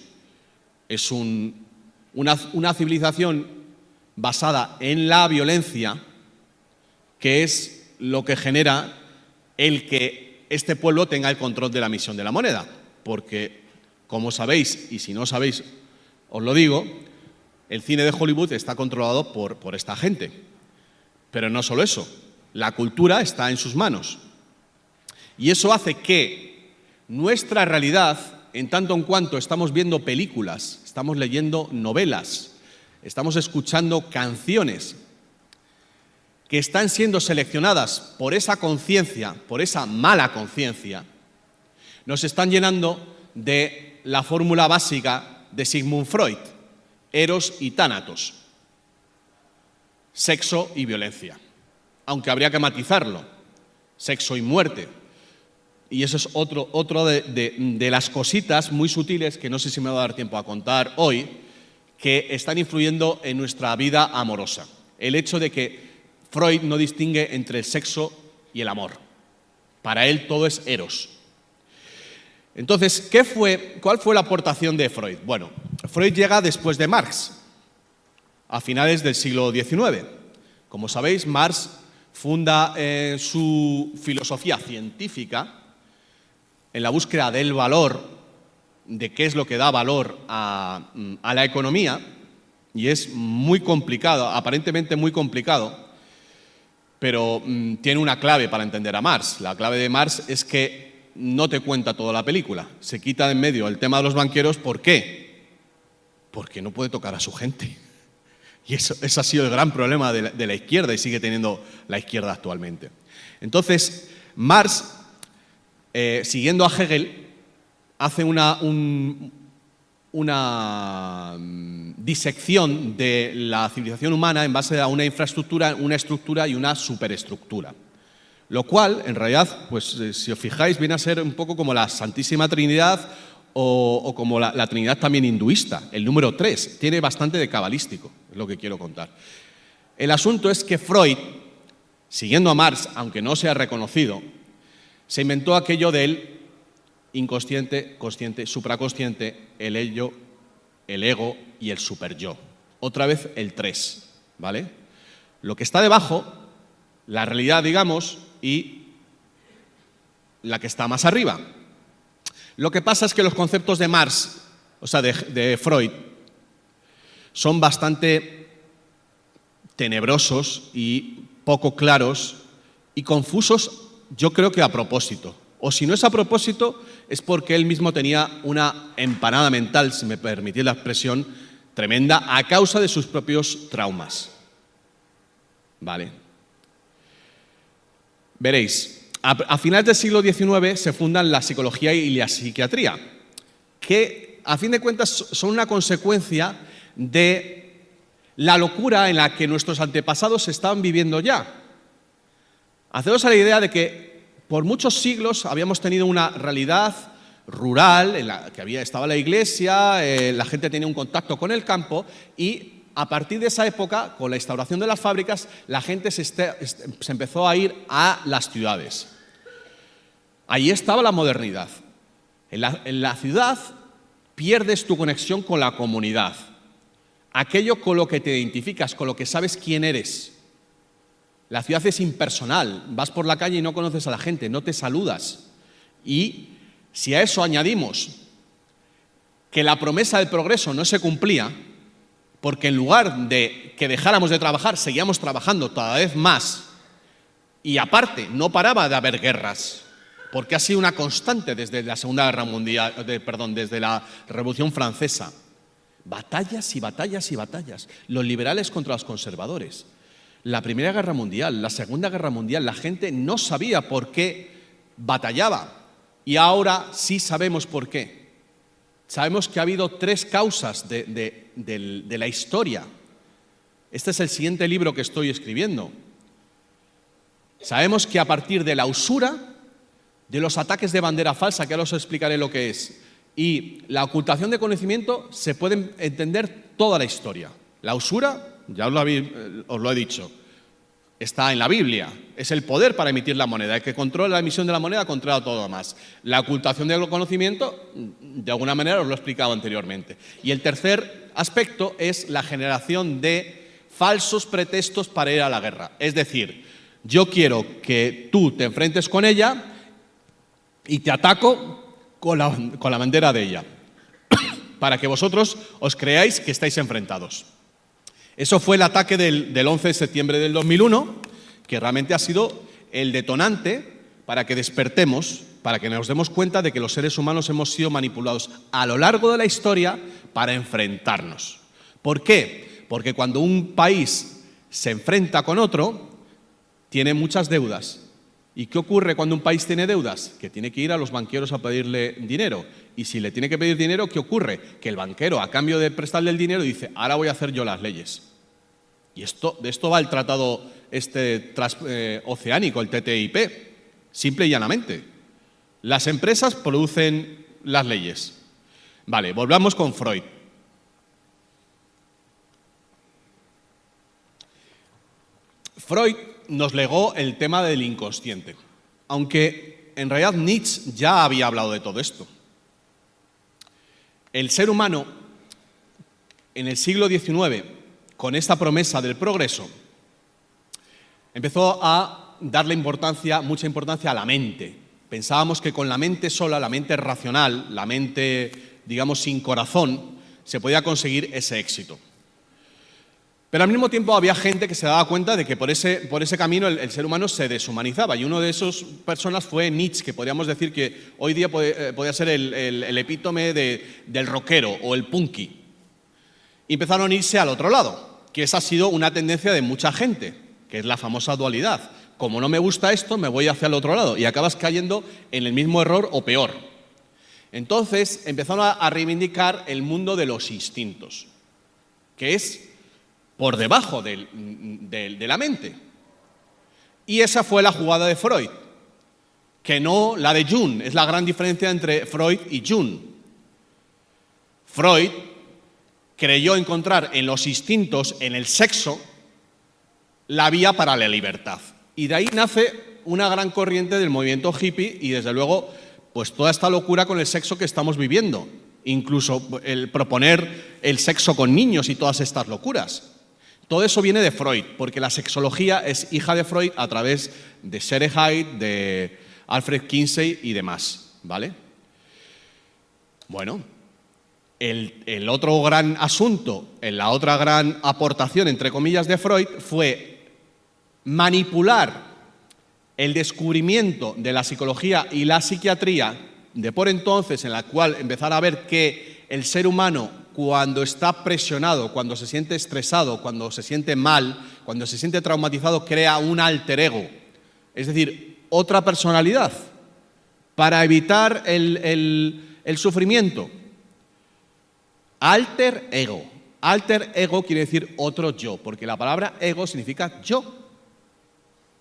Es una civilización basada en la violencia, que es lo que genera el que este pueblo tenga el control de la misión de la moneda. Porque, como sabéis, y si no sabéis, os lo digo, el cine de Hollywood está controlado por esta gente. Pero no solo eso, la cultura está en sus manos. Y eso hace que nuestra realidad, en tanto en cuanto estamos viendo películas, estamos leyendo novelas, estamos escuchando canciones que están siendo seleccionadas por esa conciencia, por esa mala conciencia, nos están llenando de la fórmula básica de Sigmund Freud: Eros y Tánatos, sexo y violencia. Aunque habría que matizarlo, sexo y muerte. Y eso es otro de las cositas muy sutiles que no sé si me va a dar tiempo a contar hoy, que están influyendo en nuestra vida amorosa. El hecho de que Freud no distingue entre el sexo y el amor. Para él todo es eros. Entonces, ¿cuál fue la aportación de Freud? Bueno, Freud llega después de Marx, a finales del siglo XIX. Como sabéis, Marx funda su filosofía científica en la búsqueda del valor, de qué es lo que da valor a la economía, y es muy complicado, aparentemente muy complicado, pero tiene una clave para entender a Marx. La clave de Marx es que no te cuenta toda la película. Se quita de en medio el tema de los banqueros. ¿Por qué? Porque no puede tocar a su gente. Y eso ha sido el gran problema de la izquierda, y sigue teniendo la izquierda actualmente. Entonces, Marx, siguiendo a Hegel, hace una disección de la civilización humana en base a una infraestructura, una estructura y una superestructura. Lo cual, en realidad, pues si os fijáis, viene a ser un poco como la Santísima Trinidad o como la Trinidad también hinduista. El número 3 tiene bastante de cabalístico, es lo que quiero contar. El asunto es que Freud, siguiendo a Marx, aunque no sea reconocido, se inventó aquello del inconsciente, consciente, supraconsciente, el ello, el ego y el superyo. Otra vez el 3, ¿vale? Lo que está debajo, la realidad, digamos, y la que está más arriba. Lo que pasa es que los conceptos de Marx, o sea, de Freud, son bastante tenebrosos y poco claros y confusos, yo creo que a propósito. O si no es a propósito, es porque él mismo tenía una empanada mental, si me permitís la expresión, tremenda, a causa de sus propios traumas. ¿Vale? Veréis, a finales del siglo XIX se fundan la psicología y la psiquiatría, que a fin de cuentas son una consecuencia de la locura en la que nuestros antepasados estaban viviendo ya. Haceos a la idea de que por muchos siglos habíamos tenido una realidad rural en la que estaba la iglesia, la gente tenía un contacto con el campo, y a partir de esa época, con la instauración de las fábricas, la gente se empezó a ir a las ciudades. Ahí estaba la modernidad. En la ciudad pierdes tu conexión con la comunidad, aquello con lo que te identificas, con lo que sabes quién eres. La ciudad es impersonal, vas por la calle y no conoces a la gente, no te saludas. Y si a eso añadimos que la promesa del progreso no se cumplía, porque en lugar de que dejáramos de trabajar, seguíamos trabajando cada vez más, Y aparte, no paraba de haber guerras, porque ha sido una constante desde la Segunda Guerra Mundial, desde la Revolución Francesa. Batallas y batallas y batallas. Los liberales contra los conservadores. La Primera Guerra Mundial, la Segunda Guerra Mundial, la gente no sabía por qué batallaba. Y ahora sí sabemos por qué. Sabemos que ha habido 3 causas de la historia. Este es el siguiente libro que estoy escribiendo. Sabemos que a partir de la usura, de los ataques de bandera falsa, que ahora os explicaré lo que es, y la ocultación de conocimiento, se puede entender toda la historia. La usura, ya os lo he dicho, está en la Biblia. Es el poder para emitir la moneda. El que controla la emisión de la moneda controla todo lo demás. La ocultación del conocimiento, de alguna manera os lo he explicado anteriormente. Y el tercer aspecto es la generación de falsos pretextos para ir a la guerra. Es decir, yo quiero que tú te enfrentes con ella y te ataco con la bandera de ella, para que vosotros os creáis que estáis enfrentados. Eso fue el ataque del 11 de septiembre del 2001, que realmente ha sido el detonante para que despertemos, para que nos demos cuenta de que los seres humanos hemos sido manipulados a lo largo de la historia para enfrentarnos. ¿Por qué? Porque cuando un país se enfrenta con otro, tiene muchas deudas. ¿Y qué ocurre cuando un país tiene deudas? Que tiene que ir a los banqueros a pedirle dinero. Y si le tiene que pedir dinero, ¿qué ocurre? Que el banquero, a cambio de prestarle el dinero, dice, ahora voy a hacer yo las leyes. Y de esto va el tratado oceánico, el TTIP, simple y llanamente. Las empresas producen las leyes. Vale, volvamos con Freud. Freud nos legó el tema del inconsciente, aunque en realidad Nietzsche ya había hablado de todo esto. El ser humano, en el siglo XIX, con esta promesa del progreso, empezó a darle mucha importancia a la mente. Pensábamos que con la mente sola, la mente racional, la mente, digamos, sin corazón, se podía conseguir ese éxito. Pero al mismo tiempo había gente que se daba cuenta de que por ese camino el ser humano se deshumanizaba. Y uno de esas personas fue Nietzsche, que podríamos decir que hoy día podía ser el epítome del rockero o el punky. Y empezaron a irse al otro lado, que esa ha sido una tendencia de mucha gente, que es la famosa dualidad. Como no me gusta esto, me voy hacia el otro lado y acabas cayendo en el mismo error o peor. Entonces empezaron a reivindicar el mundo de los instintos, que es por debajo de la mente. Y esa fue la jugada de Freud, que no la de Jung. Es la gran diferencia entre Freud y Jung. Freud creyó encontrar en los instintos, en el sexo, la vía para la libertad. Y de ahí nace una gran corriente del movimiento hippie y, desde luego, pues toda esta locura con el sexo que estamos viviendo. Incluso el proponer el sexo con niños y todas estas locuras. Todo eso viene de Freud, porque la sexología es hija de Freud a través de Shere Haidt, de Alfred Kinsey y demás, ¿vale? Bueno, el otro gran asunto, la otra gran aportación, entre comillas, de Freud fue manipular el descubrimiento de la psicología y la psiquiatría de por entonces, en la cual empezar a ver que el ser humano, cuando está presionado, cuando se siente estresado, cuando se siente mal, cuando se siente traumatizado, crea un alter ego. Es decir, otra personalidad para evitar el sufrimiento. Alter ego. Alter ego quiere decir otro yo, porque la palabra ego significa yo.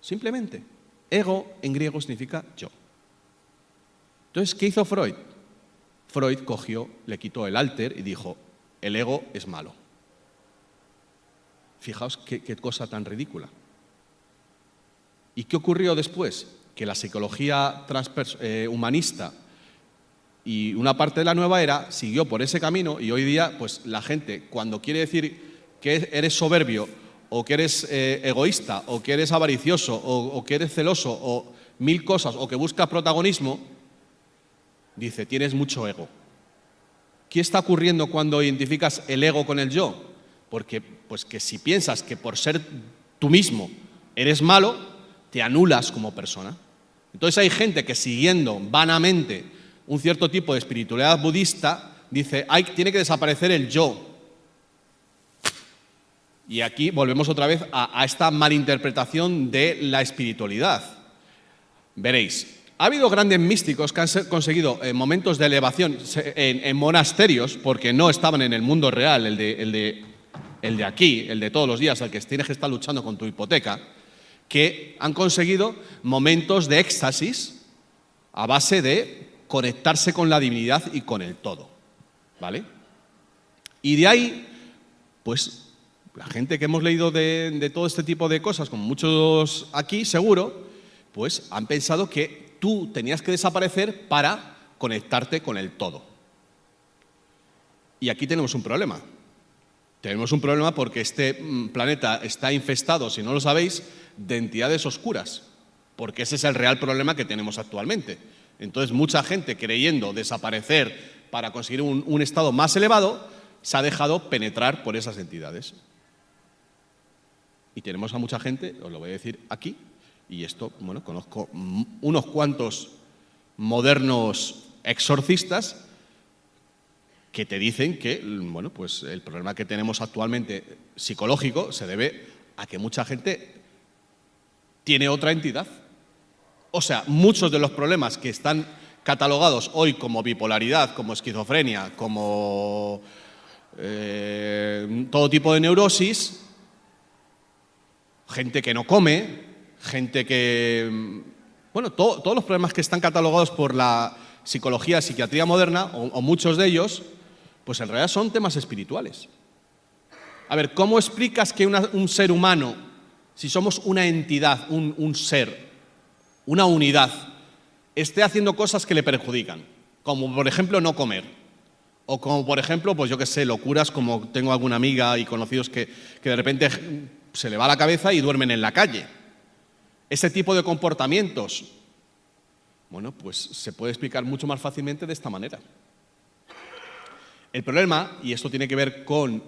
Simplemente. Ego en griego significa yo. Entonces, ¿qué hizo Freud? Freud cogió, le quitó el alter y dijo, el ego es malo. Fijaos qué cosa tan ridícula. ¿Y qué ocurrió después? Que la psicología humanista y una parte de la nueva era siguió por ese camino y hoy día pues la gente cuando quiere decir que eres soberbio o que eres egoísta o que eres avaricioso o que eres celoso o mil cosas o que buscas protagonismo, dice, tienes mucho ego. ¿Qué está ocurriendo cuando identificas el ego con el yo? Porque pues que si piensas que por ser tú mismo eres malo, te anulas como persona. Entonces hay gente que siguiendo vanamente un cierto tipo de espiritualidad budista dice, tiene que desaparecer el yo. Y aquí volvemos otra vez a esta malinterpretación de la espiritualidad. Veréis, ha habido grandes místicos que han conseguido momentos de elevación en monasterios, porque no estaban en el mundo real, el de aquí, el de todos los días, el que tienes que estar luchando con tu hipoteca, que han conseguido momentos de éxtasis a base de conectarse con la divinidad y con el todo, ¿vale? Y de ahí, pues, la gente que hemos leído de todo este tipo de cosas, como muchos aquí, seguro, pues han pensado que tú tenías que desaparecer para conectarte con el todo. Y aquí tenemos un problema. Tenemos un problema porque este planeta está infestado, si no lo sabéis, de entidades oscuras, porque ese es el real problema que tenemos actualmente. Entonces, mucha gente creyendo desaparecer para conseguir un estado más elevado, se ha dejado penetrar por esas entidades. Y tenemos a mucha gente, os lo voy a decir aquí, y esto, bueno, conozco unos cuantos modernos exorcistas que te dicen que, bueno, pues el problema que tenemos actualmente psicológico se debe a que mucha gente tiene otra entidad. O sea, muchos de los problemas que están catalogados hoy como bipolaridad, como esquizofrenia, como todo tipo de neurosis, gente que no come, gente que... Bueno, todos los problemas que están catalogados por la psicología, psiquiatría moderna, o muchos de ellos, pues en realidad son temas espirituales. A ver, ¿cómo explicas que un ser humano, si somos una entidad, un ser, una unidad, esté haciendo cosas que le perjudican? Como, por ejemplo, no comer. O como, por ejemplo, pues yo qué sé, locuras como tengo alguna amiga y conocidos que de repente se le va la cabeza y duermen en la calle. Ese tipo de comportamientos, bueno, pues se puede explicar mucho más fácilmente de esta manera. El problema, y esto tiene que ver con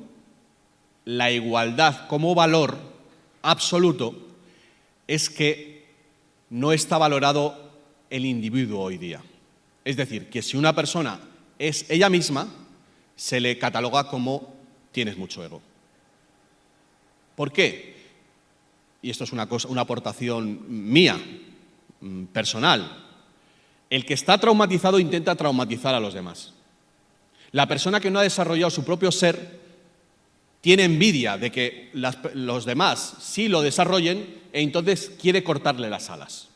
la igualdad como valor absoluto, es que no está valorado el individuo hoy día. Es decir, que si una persona es ella misma, se le cataloga como tienes mucho ego. ¿Por qué? Y esto es una aportación mía, personal. El que está traumatizado intenta traumatizar a los demás. La persona que no ha desarrollado su propio ser tiene envidia de que los demás sí lo desarrollen e entonces quiere cortarle las alas.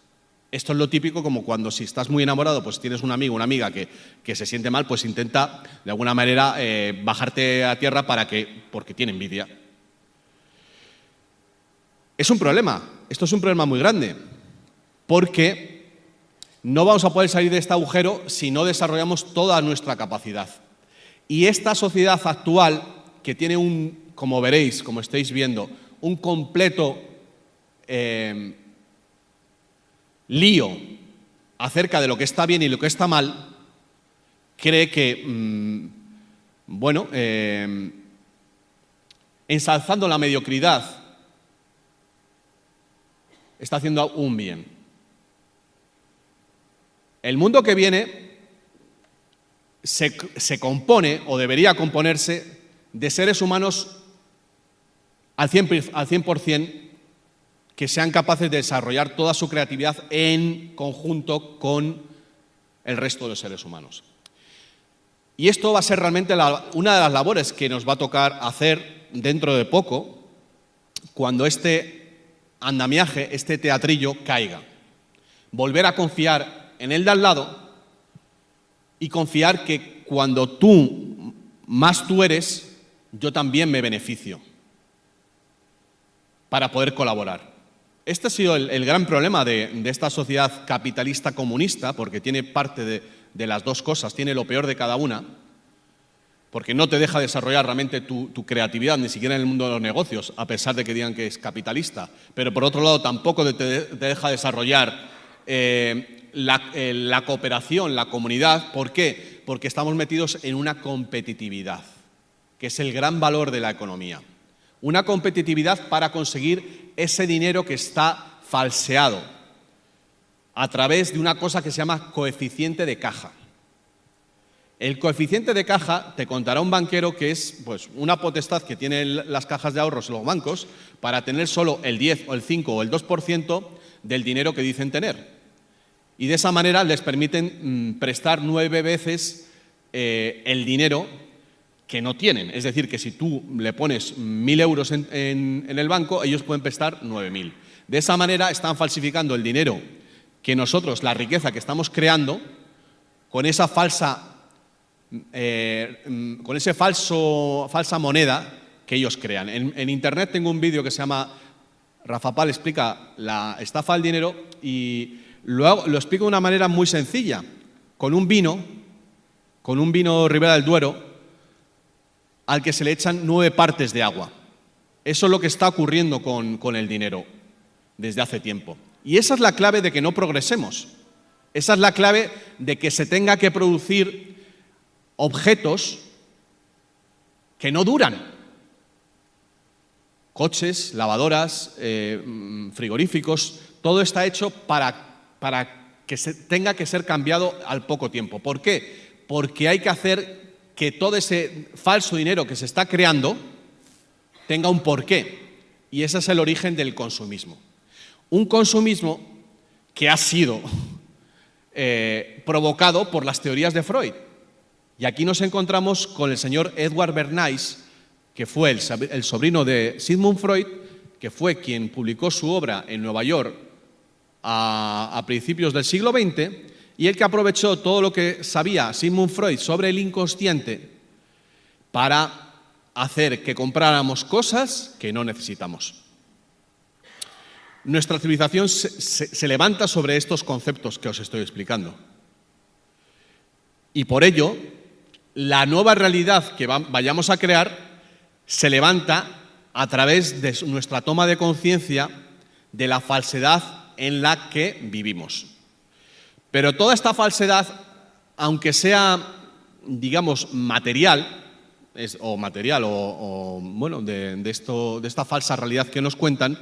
Esto es lo típico, como cuando si estás muy enamorado, pues tienes un amigo, una amiga que se siente mal, pues intenta de alguna manera bajarte a tierra porque tiene envidia. Es un problema, esto es un problema muy grande, porque no vamos a poder salir de este agujero si no desarrollamos toda nuestra capacidad. Y esta sociedad actual, que tiene como veréis, como estáis viendo, un completo lío acerca de lo que está bien y lo que está mal, cree que, ensalzando la mediocridad, está haciendo un bien. El mundo que viene se compone, o debería componerse, de seres humanos al 100% que sean capaces de desarrollar toda su creatividad en conjunto con el resto de los seres humanos. Y esto va a ser realmente una de las labores que nos va a tocar hacer dentro de poco, cuando este andamiaje, este teatrillo caiga. Volver a confiar en el de al lado y confiar que cuando más tú eres, yo también me beneficio para poder colaborar. Este ha sido el gran problema de esta sociedad capitalista comunista, porque tiene parte de las dos cosas, tiene lo peor de cada una, porque no te deja desarrollar realmente tu creatividad, ni siquiera en el mundo de los negocios, a pesar de que digan que es capitalista, pero por otro lado tampoco te deja desarrollar la cooperación, la comunidad. ¿Por qué? Porque estamos metidos en una competitividad, que es el gran valor de la economía. Una competitividad para conseguir ese dinero que está falseado a través de una cosa que se llama coeficiente de caja. El coeficiente de caja te contará un banquero que es pues, una potestad que tienen las cajas de ahorros en los bancos para tener solo el 10 o el 5 o el 2% del dinero que dicen tener. Y de esa manera les permiten prestar 9 veces el dinero que no tienen. Es decir, que si tú le pones 1.000 euros en el banco, ellos pueden prestar 9.000. De esa manera están falsificando el dinero que nosotros, la riqueza que estamos creando, con esa falsa moneda que ellos crean. En Internet tengo un vídeo que se llama Rafa Pal explica la estafa del dinero y lo explico de una manera muy sencilla. Con un vino Ribera del Duero, al que se le echan 9 partes de agua. Eso es lo que está ocurriendo con el dinero desde hace tiempo. Y esa es la clave de que no progresemos. Esa es la clave de que se tenga que producir objetos que no duran. Coches, lavadoras, frigoríficos, todo está hecho para que tenga que ser cambiado al poco tiempo. ¿Por qué? Porque hay que hacer que todo ese falso dinero que se está creando tenga un porqué. Y ese es el origen del consumismo. Un consumismo que ha sido provocado por las teorías de Freud. Y aquí nos encontramos con el señor Edward Bernays, que fue el sobrino de Sigmund Freud, que fue quien publicó su obra en Nueva York a principios del siglo XX, y el que aprovechó todo lo que sabía Sigmund Freud sobre el inconsciente para hacer que compráramos cosas que no necesitamos. Nuestra civilización se levanta sobre estos conceptos que os estoy explicando. Y por ello, la nueva realidad que vayamos a crear se levanta a través de nuestra toma de conciencia de la falsedad en la que vivimos. Pero toda esta falsedad, aunque sea, digamos, material, de esta falsa realidad que nos cuentan,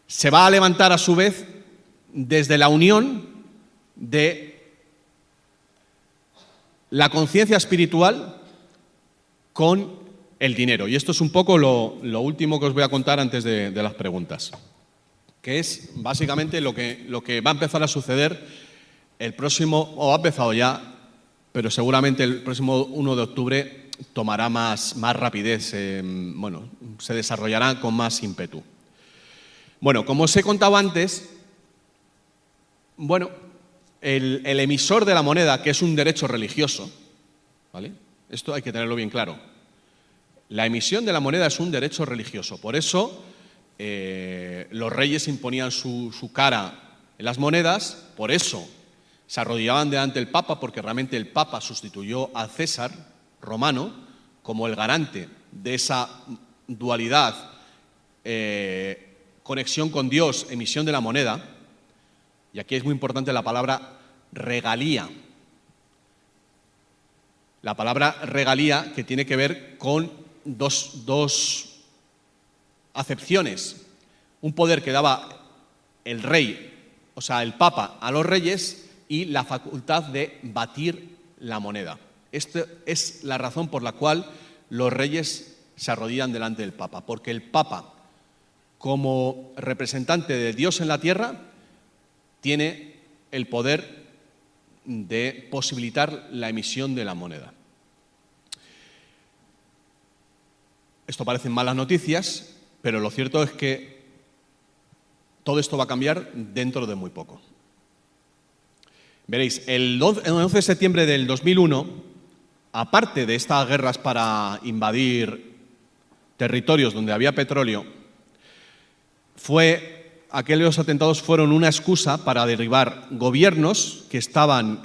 se va a levantar a su vez desde la unión de la conciencia espiritual con el dinero. Y esto es un poco lo último que os voy a contar antes de las preguntas, que es básicamente lo que va a empezar a suceder el próximo, o ha empezado ya, pero seguramente el próximo 1 de octubre tomará más rapidez, se desarrollará con más ímpetu. Bueno, como os he contado antes, el emisor de la moneda, que es un derecho religioso, ¿vale? Esto hay que tenerlo bien claro. La emisión de la moneda es un derecho religioso. Por eso los reyes imponían su cara en las monedas, por eso se arrodillaban delante del Papa, porque realmente el Papa sustituyó al César romano como el garante de esa dualidad, conexión con Dios, emisión de la moneda. Y aquí es muy importante la palabra regalía. La palabra regalía, que tiene que ver con dos acepciones. Un poder que daba el rey, o sea, el Papa, a los reyes, y la facultad de batir la moneda. Esta es la razón por la cual los reyes se arrodillan delante del Papa, porque el Papa, como representante de Dios en la tierra, tiene el poder de posibilitar la emisión de la moneda. Esto parecen malas noticias, pero lo cierto es que todo esto va a cambiar dentro de muy poco. Veréis, el 11 de septiembre del 2001, aparte de estas guerras para invadir territorios donde había petróleo, aquellos atentados fueron una excusa para derribar gobiernos que estaban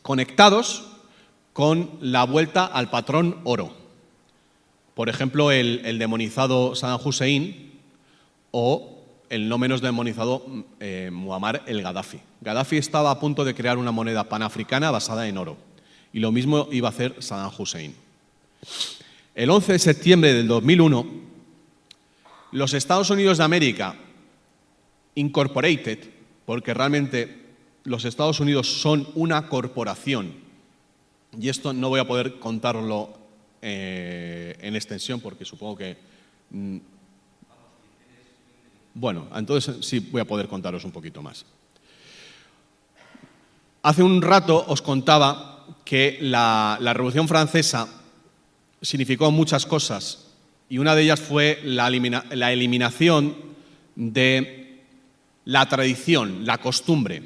conectados con la vuelta al patrón oro. Por ejemplo, el demonizado Saddam Hussein o el no menos demonizado Muammar el Gaddafi. Gaddafi estaba a punto de crear una moneda panafricana basada en oro. Y lo mismo iba a hacer Saddam Hussein. El 11 de septiembre del 2001, los Estados Unidos de América incorporated, porque realmente los Estados Unidos son una corporación. Y esto no voy a poder contarlo en extensión porque supongo que... Bueno, entonces sí voy a poder contaros un poquito más. Hace un rato os contaba que la Revolución Francesa significó muchas cosas y una de ellas fue la eliminación de la tradición, la costumbre.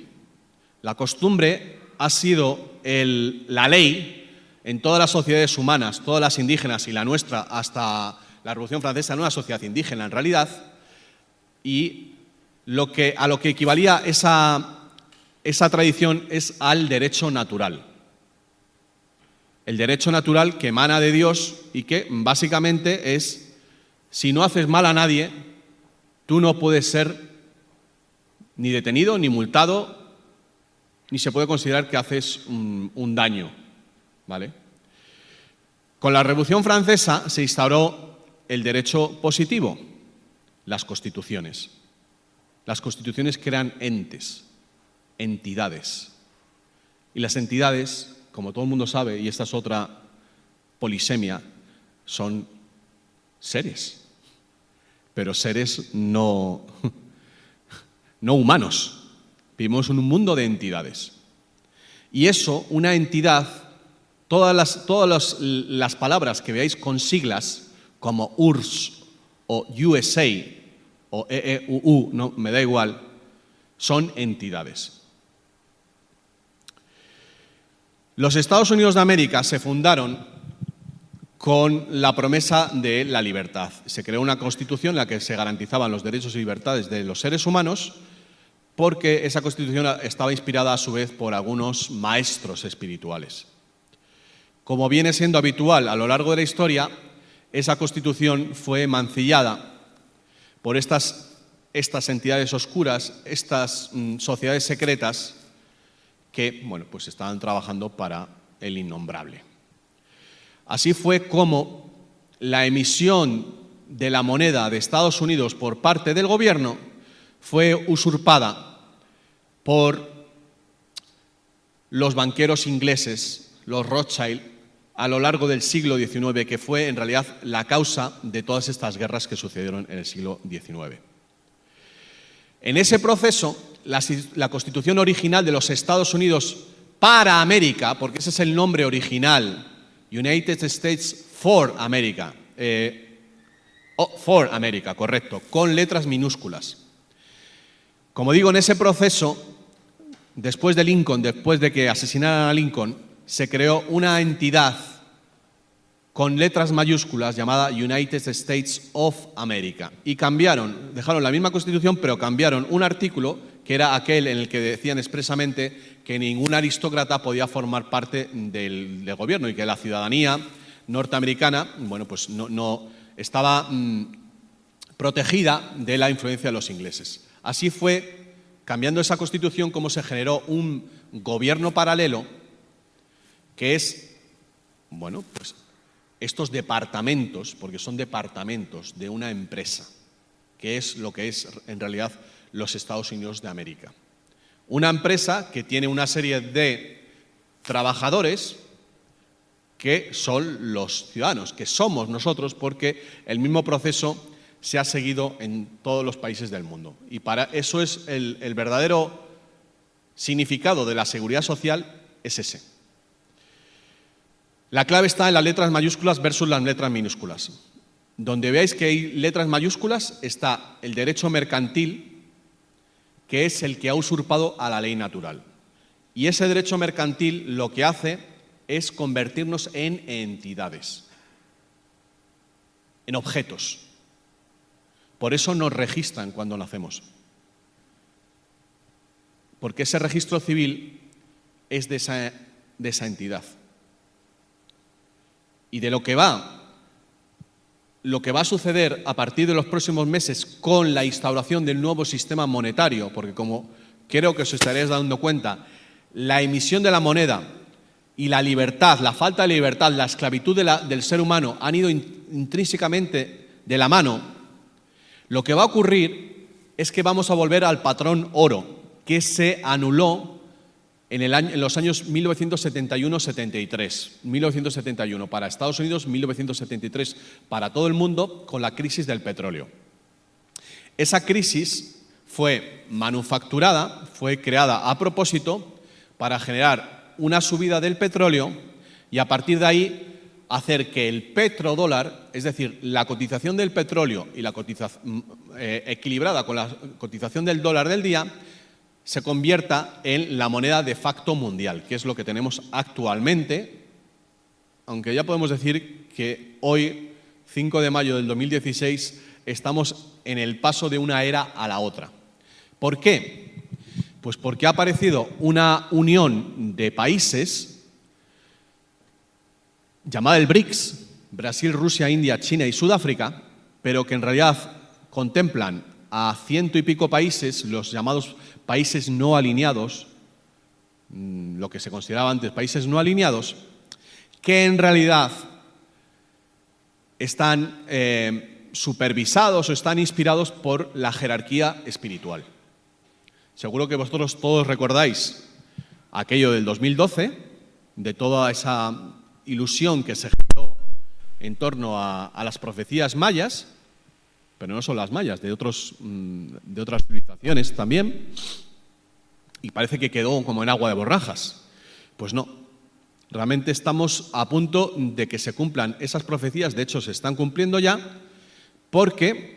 La costumbre ha sido la ley en todas las sociedades humanas, todas las indígenas y la nuestra hasta la Revolución Francesa, en una sociedad indígena en realidad, y a lo que equivalía esa tradición es al derecho natural. El derecho natural que emana de Dios y que básicamente es, si no haces mal a nadie, tú no puedes ser ni detenido, ni multado, ni se puede considerar que haces un daño, ¿vale? Con la Revolución Francesa se instauró el derecho positivo, las constituciones. Las constituciones crean entes, entidades. Y las entidades, como todo el mundo sabe, y esta es otra polisemia, son seres, pero seres no humanos. Vivimos en un mundo de entidades. Y eso, una entidad, todas las palabras que veáis con siglas, como URSS o USA o EEUU, no, me da igual, son entidades. Los Estados Unidos de América se fundaron con la promesa de la libertad. Se creó una constitución en la que se garantizaban los derechos y libertades de los seres humanos, porque esa constitución estaba inspirada a su vez por algunos maestros espirituales. Como viene siendo habitual a lo largo de la historia, esa constitución fue mancillada por estas entidades oscuras, estas sociedades secretas que, bueno, pues estaban trabajando para el innombrable. Así fue como la emisión de la moneda de Estados Unidos por parte del gobierno fue usurpada por los banqueros ingleses, los Rothschild, a lo largo del siglo XIX, que fue en realidad la causa de todas estas guerras que sucedieron en el siglo XIX. En ese proceso, la Constitución original de los Estados Unidos para América, porque ese es el nombre original, United States for America, correcto, con letras minúsculas. Como digo, en ese proceso, después de que asesinaran a Lincoln, se creó una entidad con letras mayúsculas llamada United States of America. Y dejaron la misma Constitución, pero cambiaron un artículo que era aquel en el que decían expresamente que ningún aristócrata podía formar parte del gobierno y que la ciudadanía norteamericana, bueno, pues no estaba protegida de la influencia de los ingleses. Así fue, cambiando esa Constitución, como se generó un gobierno paralelo que es, bueno, pues estos departamentos, porque son departamentos de una empresa, que es lo que es en realidad los Estados Unidos de América. Una empresa que tiene una serie de trabajadores que son los ciudadanos, que somos nosotros, porque el mismo proceso se ha seguido en todos los países del mundo. Y para eso es el verdadero significado de la seguridad social, es ese. La clave está en las letras mayúsculas versus las letras minúsculas. Donde veáis que hay letras mayúsculas está el derecho mercantil, que es el que ha usurpado a la ley natural. Y ese derecho mercantil lo que hace es convertirnos en entidades, en objetos. Por eso nos registran cuando nacemos. Porque ese registro civil es de esa entidad. Y de lo que va a suceder a partir de los próximos meses con la instauración del nuevo sistema monetario, porque como creo que os estaréis dando cuenta, la emisión de la moneda y la libertad, la falta de libertad, la esclavitud del ser humano han ido intrínsecamente de la mano. Lo que va a ocurrir es que vamos a volver al patrón oro, que se anuló en los años 1971-73. 1971 para Estados Unidos, 1973 para todo el mundo, con la crisis del petróleo. Esa crisis fue manufacturada, fue creada a propósito para generar una subida del petróleo y a partir de ahí hacer que el petrodólar, es decir, la cotización del petróleo y la cotización equilibrada con la cotización del dólar del día, se convierta en la moneda de facto mundial, que es lo que tenemos actualmente, aunque ya podemos decir que hoy, 5 de mayo del 2016, estamos en el paso de una era a la otra. ¿Por qué? Pues porque ha aparecido una unión de países llamada el BRICS, Brasil, Rusia, India, China y Sudáfrica, pero que en realidad contemplan a 100 y pico países, los llamados países no alineados, lo que se consideraba antes países no alineados, que en realidad están supervisados o están inspirados por la jerarquía espiritual. Seguro que vosotros todos recordáis aquello del 2012, de toda esa ilusión que se generó en torno a las profecías mayas, pero no son las mayas, de otras civilizaciones también, y parece que quedó como en agua de borrajas. Pues no, realmente estamos a punto de que se cumplan esas profecías, de hecho se están cumpliendo ya, porque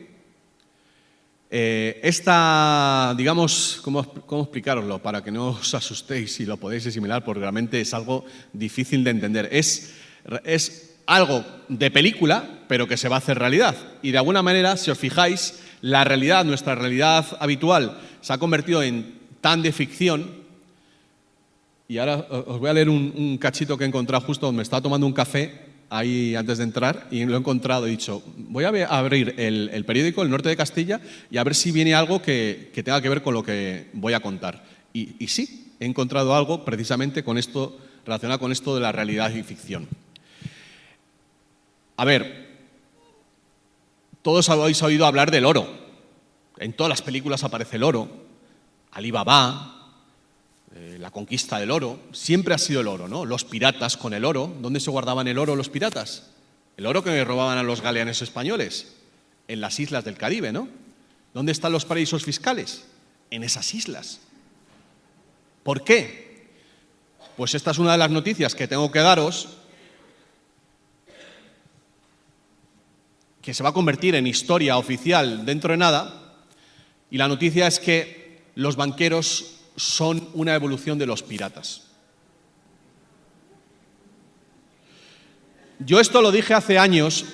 digamos, ¿cómo explicaroslo? Para que no os asustéis y lo podéis asimilar, porque realmente es algo difícil de entender. Es algo de película, pero que se va a hacer realidad. Y de alguna manera, si os fijáis, la realidad, nuestra realidad habitual, se ha convertido en tan de ficción. Y ahora os voy a leer un cachito que he encontrado justo donde me estaba tomando un café ahí antes de entrar y lo he encontrado. He dicho, voy a abrir el periódico El Norte de Castilla y a ver si viene algo que tenga que ver con lo que voy a contar. Y sí, he encontrado algo precisamente con esto, relacionado con esto de la realidad y ficción. A ver, todos habéis oído hablar del oro. En todas las películas aparece el oro. Alí Babá, la conquista del oro, siempre ha sido el oro, ¿no? Los piratas con el oro. ¿Dónde se guardaban el oro los piratas? El oro que robaban a los galeones españoles, en las islas del Caribe, ¿no? ¿Dónde están los paraísos fiscales? En esas islas. ¿Por qué? Pues esta es una de las noticias que tengo que daros, que se va a convertir en historia oficial dentro de nada, y la noticia es que los banqueros son una evolución de los piratas. Yo esto lo dije hace años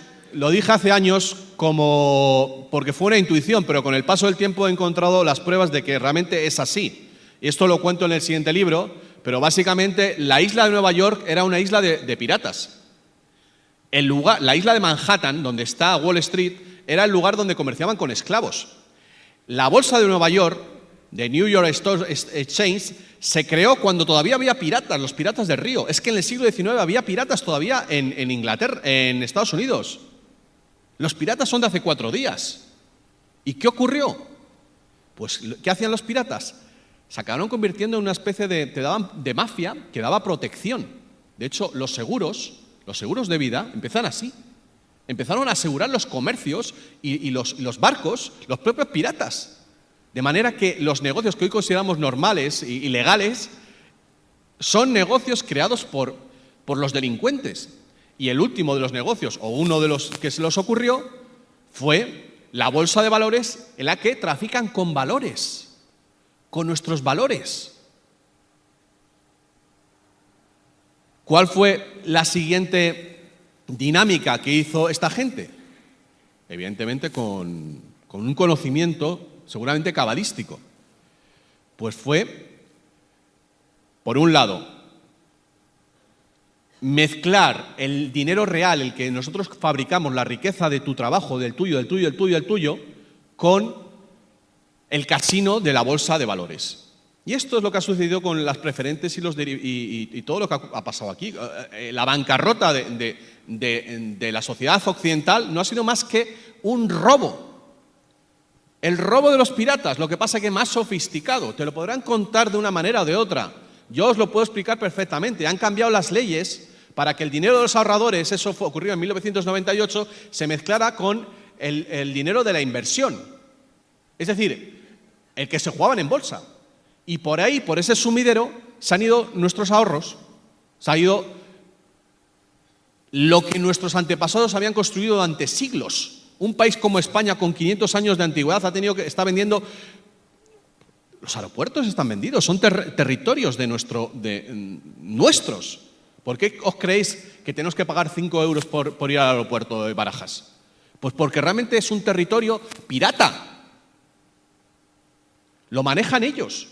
como porque fue una intuición, pero con el paso del tiempo he encontrado las pruebas de que realmente es así. Y esto lo cuento en el siguiente libro, pero básicamente la isla de Nueva York era una isla de piratas. La isla de Manhattan, donde está Wall Street, era el lugar donde comerciaban con esclavos. La bolsa de Nueva York, de New York Stock Exchange, se creó cuando todavía había piratas, los piratas del río. Es que en el siglo XIX había piratas todavía en Inglaterra, en Estados Unidos. Los piratas son de hace 4 días. ¿Y qué ocurrió? Pues, ¿qué hacían los piratas? Se acabaron convirtiendo en una especie de mafia que daba protección. De hecho, los seguros de vida empezaron así. Empezaron a asegurar los comercios y los barcos, los propios piratas. De manera que los negocios que hoy consideramos normales y legales son negocios creados por los delincuentes. Y el último de los negocios, o uno de los que se les ocurrió, fue la bolsa de valores en la que trafican con valores, con nuestros valores. ¿Cuál fue la siguiente dinámica que hizo esta gente? Evidentemente con un conocimiento seguramente cabalístico. Pues fue, por un lado, mezclar el dinero real, el que nosotros fabricamos, la riqueza de tu trabajo, del tuyo, del tuyo, del tuyo, del tuyo, con el casino de la bolsa de valores. Y esto es lo que ha sucedido con las preferentes y todo lo que ha pasado aquí. La bancarrota de la sociedad occidental no ha sido más que un robo El robo de los piratas, lo que pasa que más sofisticado, te lo podrán contar de una manera o de otra. Yo os lo puedo explicar perfectamente. Han cambiado las leyes para que el dinero de los ahorradores, eso ocurrió en 1998, se mezclara con el dinero de la inversión. Es decir, el que se jugaban en bolsa. Y por ahí, por ese sumidero, se han ido nuestros ahorros, se ha ido lo que nuestros antepasados habían construido durante siglos. Un país como España, con 500 años de antigüedad, está vendiendo. Los aeropuertos están vendidos, son territorios nuestros. ¿Por qué os creéis que tenemos que pagar 5 euros por ir al aeropuerto de Barajas? Pues porque realmente es un territorio pirata. Lo manejan ellos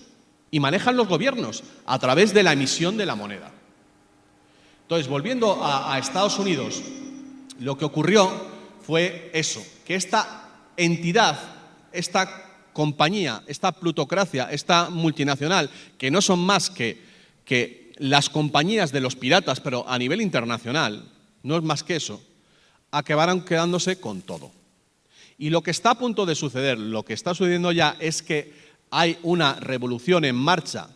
y manejan los gobiernos a través de la emisión de la moneda. Entonces, volviendo a Estados Unidos, lo que ocurrió fue eso, que esta entidad, esta compañía, esta plutocracia, esta multinacional, que no son más que las compañías de los piratas, pero a nivel internacional, no es más que eso, acabaron quedándose con todo. Y lo que está a punto de suceder, lo que está sucediendo ya, es que hay una revolución en marcha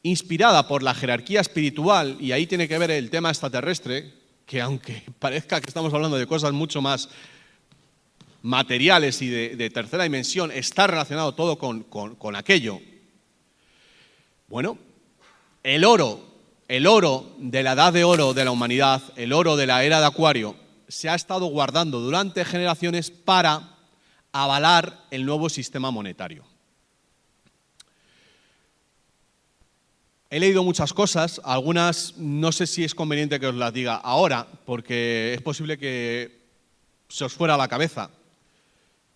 inspirada por la jerarquía espiritual, y ahí tiene que ver el tema extraterrestre, que aunque parezca que estamos hablando de cosas mucho más materiales y de tercera dimensión, está relacionado todo con aquello. Bueno, el oro de la edad de oro de la humanidad, el oro de la era de Acuario, se ha estado guardando durante generaciones para avalar el nuevo sistema monetario. He leído muchas cosas, algunas no sé si es conveniente que os las diga ahora, porque es posible que se os fuera la cabeza.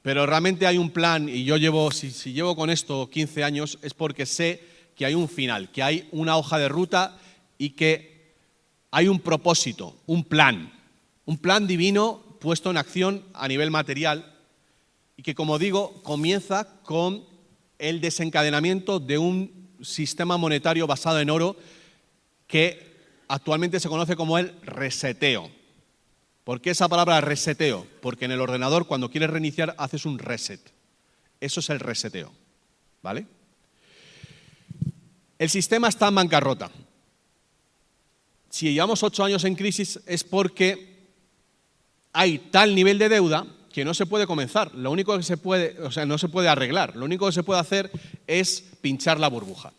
Pero realmente hay un plan, y yo si llevo con esto 15 años, es porque sé que hay un final, que hay una hoja de ruta y que hay un propósito, un plan divino puesto en acción a nivel material y que, como digo, comienza con el desencadenamiento de un sistema monetario basado en oro que actualmente se conoce como el reseteo. ¿Por qué esa palabra reseteo? Porque en el ordenador, cuando quieres reiniciar, haces un reset. Eso es el reseteo, ¿vale? El sistema está en bancarrota. Si llevamos 8 años en crisis es porque hay tal nivel de deuda que no se puede comenzar. Lo único que se puede, no se puede arreglar. Lo único que se puede hacer es pinchar la burbuja.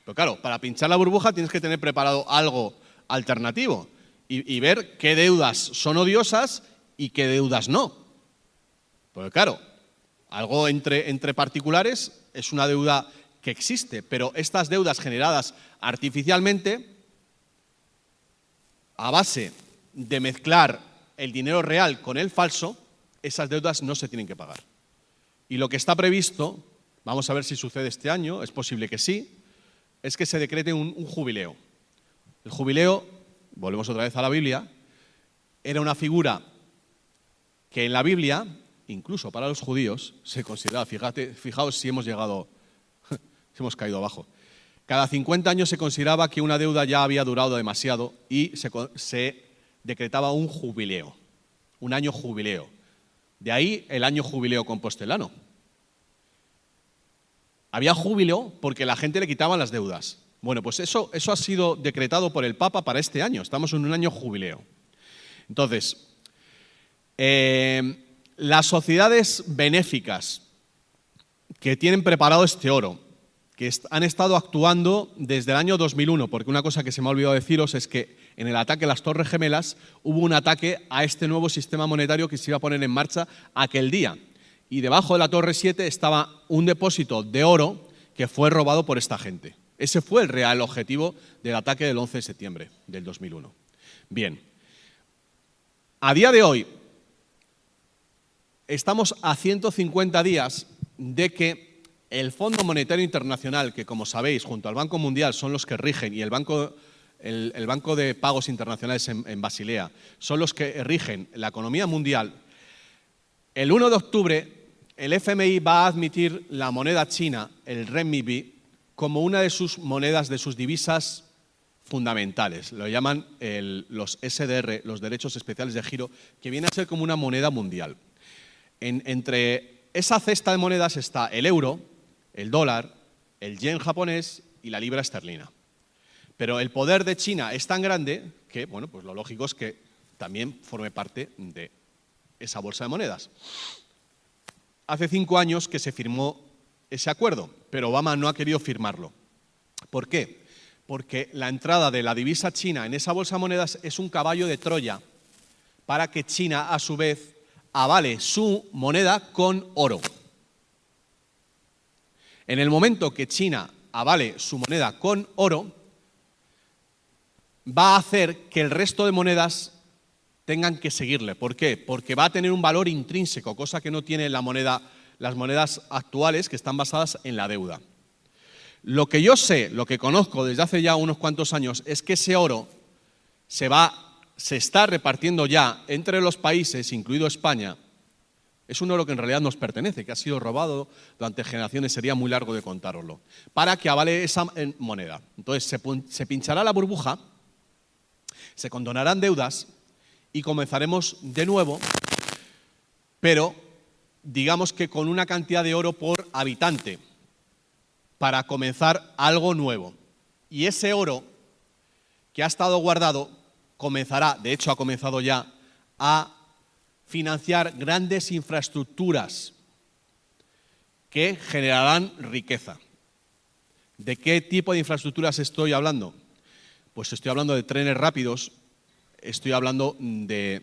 Pero claro, para pinchar la burbuja tienes que tener preparado algo alternativo y ver qué deudas son odiosas y qué deudas no. Porque claro, algo entre particulares es una deuda que existe, pero estas deudas generadas artificialmente, a base de mezclar el dinero real con el falso, esas deudas no se tienen que pagar. Y lo que está previsto, vamos a ver si sucede este año, es posible que sí, es que se decrete un jubileo. El jubileo, volvemos otra vez a la Biblia, era una figura que en la Biblia, incluso para los judíos, se consideraba, fijaos si hemos hemos caído abajo. Cada 50 años se consideraba que una deuda ya había durado demasiado y se decretaba un jubileo, un año jubileo. De ahí el año jubileo compostelano. Había júbilo porque la gente le quitaba las deudas. Bueno, pues eso ha sido decretado por el Papa para este año. Estamos en un año jubileo. Entonces, las sociedades benéficas que tienen preparado este oro, que han estado actuando desde el año 2001, porque una cosa que se me ha olvidado deciros es que en el ataque a las Torres Gemelas hubo un ataque a este nuevo sistema monetario que se iba a poner en marcha aquel día. Y debajo de la Torre 7 estaba un depósito de oro que fue robado por esta gente. Ese fue el real objetivo del ataque del 11 de septiembre del 2001. Bien, a día de hoy estamos a 150 días de que el Fondo Monetario Internacional, que como sabéis, junto al Banco Mundial son los que rigen, y el Banco de Pagos Internacionales en Basilea, son los que rigen la economía mundial, el 1 de octubre el FMI va a admitir la moneda china, el renminbi, como una de sus monedas, de sus divisas fundamentales. Lo llaman los SDR, los derechos especiales de giro, que viene a ser como una moneda mundial. Entre esa cesta de monedas está el euro, el dólar, el yen japonés y la libra esterlina. Pero el poder de China es tan grande que, bueno, pues lo lógico es que también forme parte de esa bolsa de monedas. Hace 5 años que se firmó ese acuerdo, pero Obama no ha querido firmarlo. ¿Por qué? Porque la entrada de la divisa china en esa bolsa de monedas es un caballo de Troya para que China, a su vez, avale su moneda con oro. En el momento que China avale su moneda con oro, va a hacer que el resto de monedas tengan que seguirle. ¿Por qué? Porque va a tener un valor intrínseco, cosa que no tiene las monedas actuales, que están basadas en la deuda. Lo que yo sé, lo que conozco desde hace ya unos cuantos años, es que ese oro se está repartiendo ya entre los países, incluido España. Es un oro que en realidad nos pertenece, que ha sido robado durante generaciones, sería muy largo de contároslo, para que avale esa moneda. Entonces se pinchará la burbuja, se condonarán deudas y comenzaremos de nuevo, pero digamos que con una cantidad de oro por habitante, para comenzar algo nuevo. Y ese oro que ha estado guardado comenzará, de hecho ha comenzado ya, a financiar grandes infraestructuras que generarán riqueza. ¿De qué tipo de infraestructuras estoy hablando? Pues estoy hablando de trenes rápidos, estoy hablando de,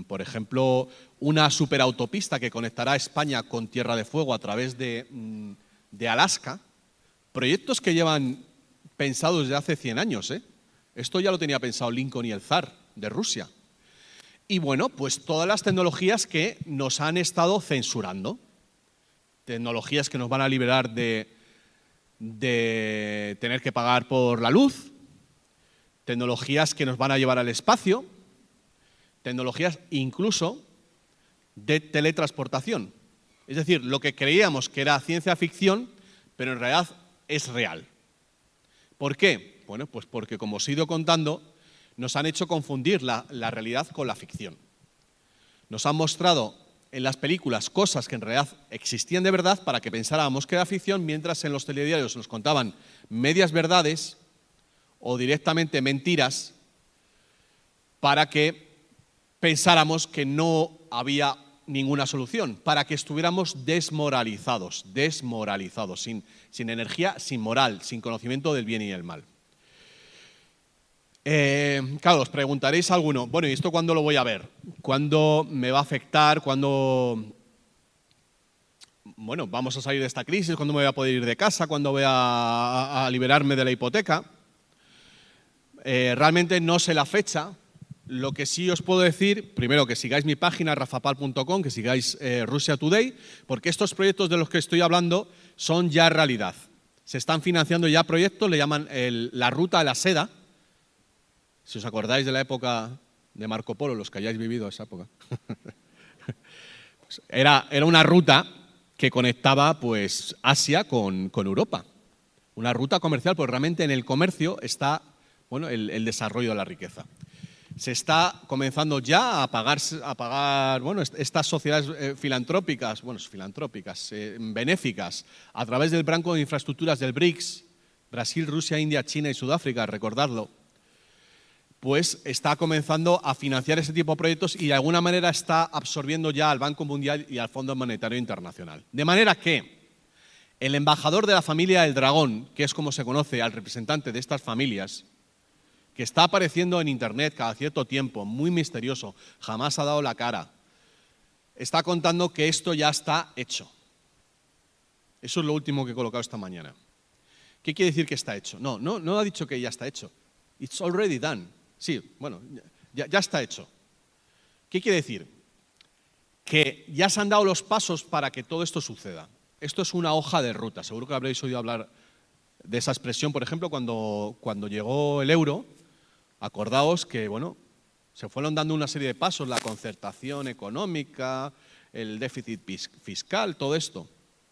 por ejemplo, una superautopista que conectará España con Tierra de Fuego a través de Alaska, proyectos que llevan pensados desde hace 100 años. Esto ya lo tenía pensado Lincoln y el zar de Rusia. Y bueno, pues todas las tecnologías que nos han estado censurando, tecnologías que nos van a liberar de tener que pagar por la luz, tecnologías que nos van a llevar al espacio, tecnologías incluso de teletransportación. Es decir, lo que creíamos que era ciencia ficción, pero en realidad es real. ¿Por qué? Bueno, pues porque, como os he ido contando, nos han hecho confundir la realidad con la ficción. Nos han mostrado en las películas cosas que en realidad existían de verdad para que pensáramos que era ficción, mientras en los telediarios nos contaban medias verdades o directamente mentiras para que pensáramos que no había ninguna solución, para que estuviéramos desmoralizados, sin energía, sin moral, sin conocimiento del bien y el mal. Claro, os preguntaréis a alguno, bueno, ¿y esto cuándo lo voy a ver? ¿Cuándo me va a afectar? ¿Cuándo vamos a salir de esta crisis? ¿Cuándo me voy a poder ir de casa? ¿Cuándo voy a liberarme de la hipoteca? Realmente no sé la fecha. Lo que sí os puedo decir, primero, que sigáis mi página rafapal.com, que sigáis Russia Today, porque estos proyectos de los que estoy hablando son ya realidad. Se están financiando ya proyectos, le llaman la Ruta de la Seda. Si os acordáis de la época de Marco Polo, los que hayáis vivido esa época, pues era una ruta que conectaba pues Asia con Europa. Una ruta comercial, pues realmente en el comercio está el desarrollo de la riqueza. Se está comenzando ya a pagar estas sociedades filantrópicas, benéficas, a través del Banco de Infraestructuras del BRICS, Brasil, Rusia, India, China y Sudáfrica, recordadlo, pues está comenzando a financiar ese tipo de proyectos y de alguna manera está absorbiendo ya al Banco Mundial y al Fondo Monetario Internacional. De manera que el embajador de la familia del dragón, que es como se conoce al representante de estas familias, que está apareciendo en Internet cada cierto tiempo, muy misterioso, jamás ha dado la cara, está contando que esto ya está hecho. Eso es lo último que he colocado esta mañana. ¿Qué quiere decir que está hecho? No ha dicho que ya está hecho. It's already done. Sí, ya está hecho. ¿Qué quiere decir? Que ya se han dado los pasos para que todo esto suceda. Esto es una hoja de ruta. Seguro que habréis oído hablar de esa expresión, por ejemplo, cuando llegó el euro. Acordaos que, se fueron dando una serie de pasos, la concertación económica, el déficit fiscal, todo esto.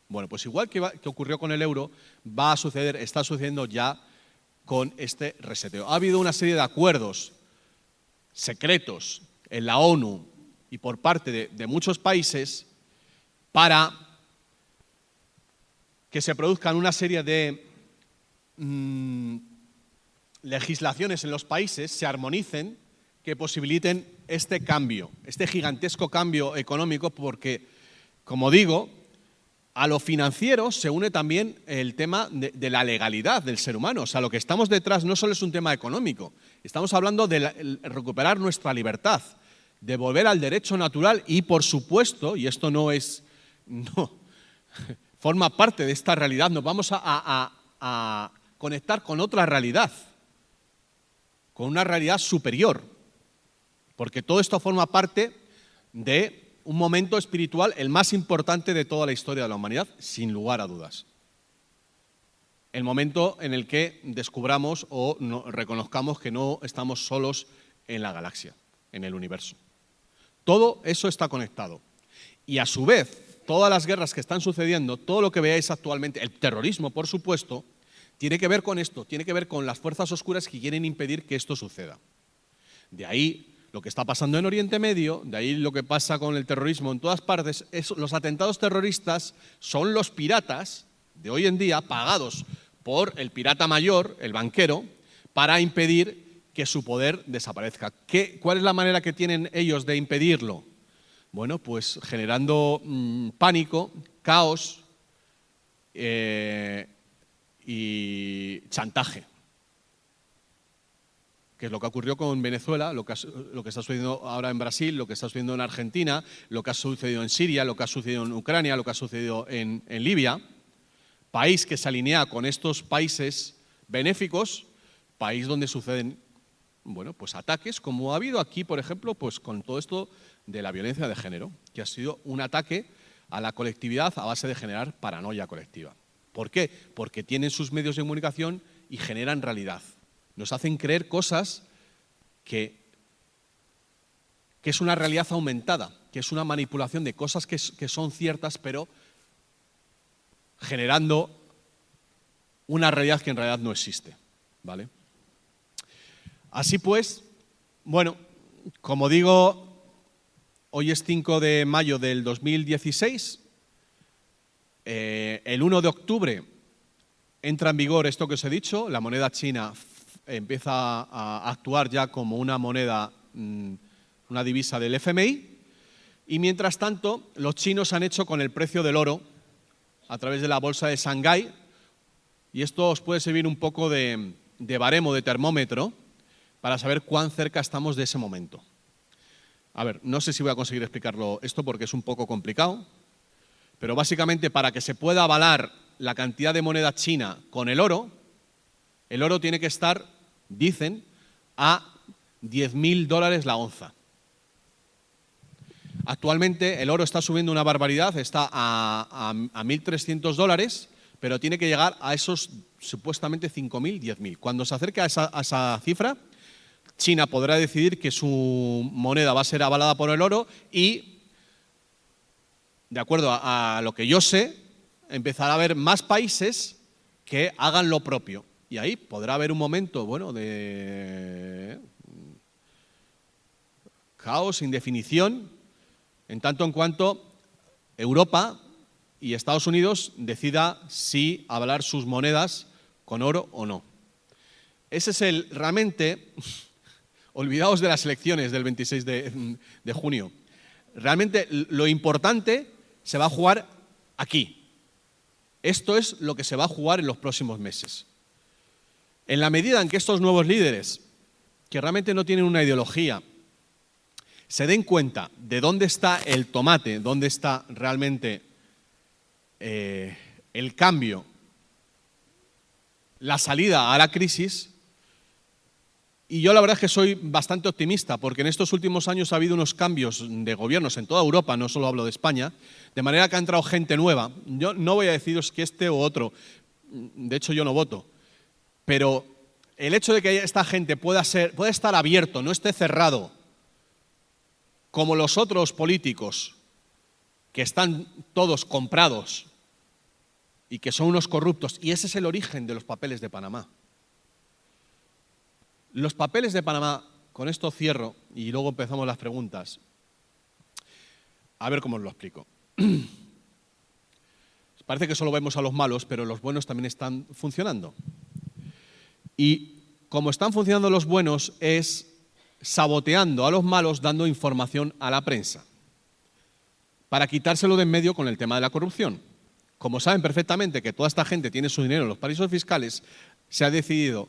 Bueno, pues igual que ocurrió con el euro, está sucediendo ya con este reseteo. Ha habido una serie de acuerdos secretos en la ONU y por parte de muchos países para que se produzcan una serie de legislaciones en los países, se armonicen, que posibiliten este cambio, este gigantesco cambio económico, porque, como digo, a lo financiero se une también el tema de la legalidad del ser humano. O sea, lo que estamos detrás no solo es un tema económico, estamos hablando de recuperar nuestra libertad, de volver al derecho natural y, por supuesto, y esto no forma parte de esta realidad, nos vamos a conectar con otra realidad, con una realidad superior, porque todo esto forma parte de un momento espiritual, el más importante de toda la historia de la humanidad, sin lugar a dudas. El momento en el que descubramos o reconozcamos que no estamos solos en la galaxia, en el universo. Todo eso está conectado. Y a su vez, todas las guerras que están sucediendo, todo lo que veáis actualmente, el terrorismo, por supuesto, tiene que ver con esto, tiene que ver con las fuerzas oscuras que quieren impedir que esto suceda. De ahí lo que está pasando en Oriente Medio, de ahí lo que pasa con el terrorismo en todas partes, los atentados terroristas son los piratas de hoy en día pagados por el pirata mayor, el banquero, para impedir que su poder desaparezca. ¿Cuál es la manera que tienen ellos de impedirlo? Bueno, pues generando pánico, caos y chantaje, que es lo que ocurrió con Venezuela, lo que está sucediendo ahora en Brasil, lo que está sucediendo en Argentina, lo que ha sucedido en Siria, lo que ha sucedido en Ucrania, lo que ha sucedido en Libia, país que se alinea con estos países benéficos, país donde suceden, bueno, pues ataques, como ha habido aquí, por ejemplo, pues con todo esto de la violencia de género, que ha sido un ataque a la colectividad a base de generar paranoia colectiva. ¿Por qué? Porque tienen sus medios de comunicación y generan realidad. Nos hacen creer cosas que es una realidad aumentada, que es una manipulación de cosas que son ciertas, pero generando una realidad que en realidad no existe, ¿vale? Así pues, bueno, como digo, hoy es 5 de mayo del 2016, el 1 de octubre entra en vigor esto que os he dicho, la moneda china empieza a actuar ya como una moneda, una divisa del FMI, y mientras tanto los chinos han hecho con el precio del oro a través de la bolsa de Shanghái, y esto os puede servir un poco de baremo, de termómetro, para saber cuán cerca estamos de ese momento. A ver, no sé si voy a conseguir explicarlo esto porque es un poco complicado, pero básicamente para que se pueda avalar la cantidad de moneda china con el oro tiene que estar, dicen, a $10.000 la onza. Actualmente el oro está subiendo una barbaridad, está a $1.300, pero tiene que llegar a esos supuestamente 5.000, 10.000. Cuando se acerque a esa cifra, China podrá decidir que su moneda va a ser avalada por el oro y, de acuerdo a lo que yo sé, empezará a haber más países que hagan lo propio. Y ahí podrá haber un momento, bueno, de caos, indefinición, en tanto en cuanto Europa y Estados Unidos decida si avalar sus monedas con oro o no. Ese es realmente, olvidaos de las elecciones del 26 de junio, realmente lo importante se va a jugar aquí. Esto es lo que se va a jugar en los próximos meses. En la medida en que estos nuevos líderes, que realmente no tienen una ideología, se den cuenta de dónde está el tomate, dónde está realmente el cambio, la salida a la crisis, y yo la verdad es que soy bastante optimista, porque en estos últimos años ha habido unos cambios de gobiernos en toda Europa, no solo hablo de España, de manera que ha entrado gente nueva. Yo no voy a deciros que este o otro, de hecho yo no voto, pero el hecho de que esta gente pueda estar abierto, no esté cerrado, como los otros políticos, que están todos comprados y que son unos corruptos, y ese es el origen de los papeles de Panamá. Los papeles de Panamá, con esto cierro y luego empezamos las preguntas. A ver cómo os lo explico. parece que solo vemos a los malos, pero los buenos también están funcionando. Y como están funcionando los buenos es saboteando a los malos, dando información a la prensa para quitárselo de en medio con el tema de la corrupción. Como saben perfectamente que toda esta gente tiene su dinero en los paraísos fiscales, se ha decidido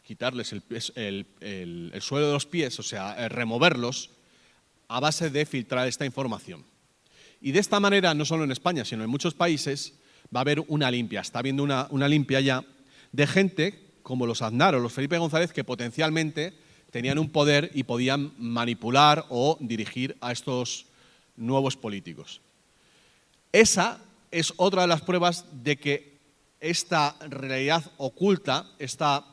quitarles el suelo de los pies, o sea, removerlos a base de filtrar esta información. Y de esta manera, no solo en España, sino en muchos países, va a haber una limpia. Está habiendo una limpia ya de gente como los Aznar o los Felipe González que potencialmente tenían un poder y podían manipular o dirigir a estos nuevos políticos. Esa es otra de las pruebas de que esta realidad oculta, esta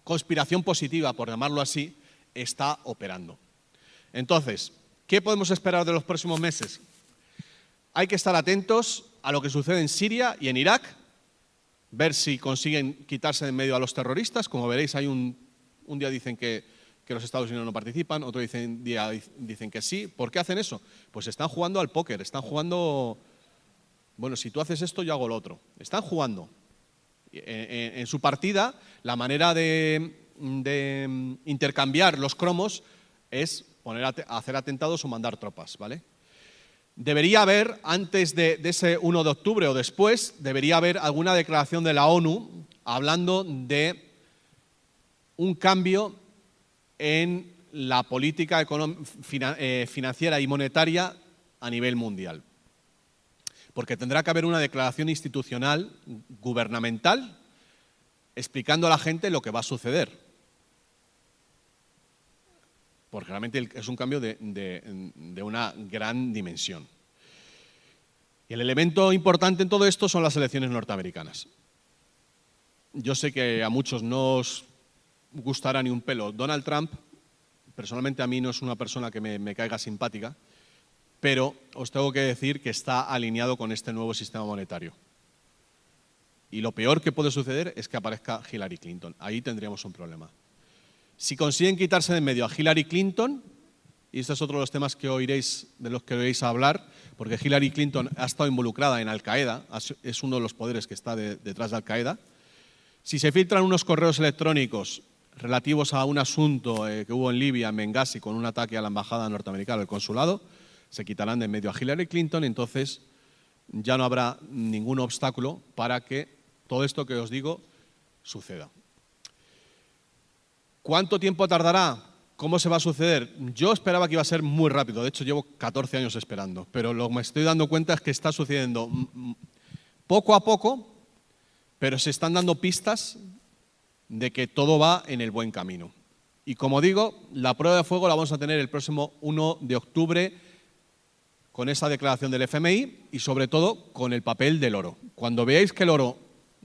conspiración positiva, por llamarlo así, está operando. Entonces, ¿qué podemos esperar de los próximos meses? Hay que estar atentos a lo que sucede en Siria y en Irak, ver si consiguen quitarse de en medio a los terroristas. Como veréis, hay un día dicen que los Estados Unidos no participan, otro día dicen que sí. ¿Por qué hacen eso? Pues están jugando al póker, están jugando, bueno, si tú haces esto, yo hago lo otro. Están jugando. En su partida, la manera de intercambiar los cromos es hacer atentados o mandar tropas, ¿vale? Debería haber, antes de ese 1 de octubre o después, debería haber alguna declaración de la ONU hablando de un cambio en la política financiera y monetaria a nivel mundial. Porque tendrá que haber una declaración institucional, gubernamental, explicando a la gente lo que va a suceder. Porque realmente es un cambio de una gran dimensión. Y el elemento importante en todo esto son las elecciones norteamericanas. Yo sé que a muchos no os gustará ni un pelo Donald Trump. Personalmente a mí no es una persona que me caiga simpática, pero os tengo que decir que está alineado con este nuevo sistema monetario. Y lo peor que puede suceder es que aparezca Hillary Clinton. Ahí tendríamos un problema. Si consiguen quitarse de en medio a Hillary Clinton, y este es otro de los temas que de los que oiréis hablar, porque Hillary Clinton ha estado involucrada en Al-Qaeda, es uno de los poderes que está detrás de Al-Qaeda. Si se filtran unos correos electrónicos relativos a un asunto que hubo en Libia, en Benghazi, con un ataque a la embajada norteamericana, al consulado, se quitarán de en medio a Hillary Clinton, entonces ya no habrá ningún obstáculo para que todo esto que os digo suceda. ¿Cuánto tiempo tardará? ¿Cómo se va a suceder? Yo esperaba que iba a ser muy rápido, de hecho llevo 14 años esperando, pero lo que me estoy dando cuenta es que está sucediendo poco a poco, pero se están dando pistas de que todo va en el buen camino. Y como digo, la prueba de fuego la vamos a tener el próximo 1 de octubre con esa declaración del FMI y sobre todo con el papel del oro. Cuando veáis que el oro,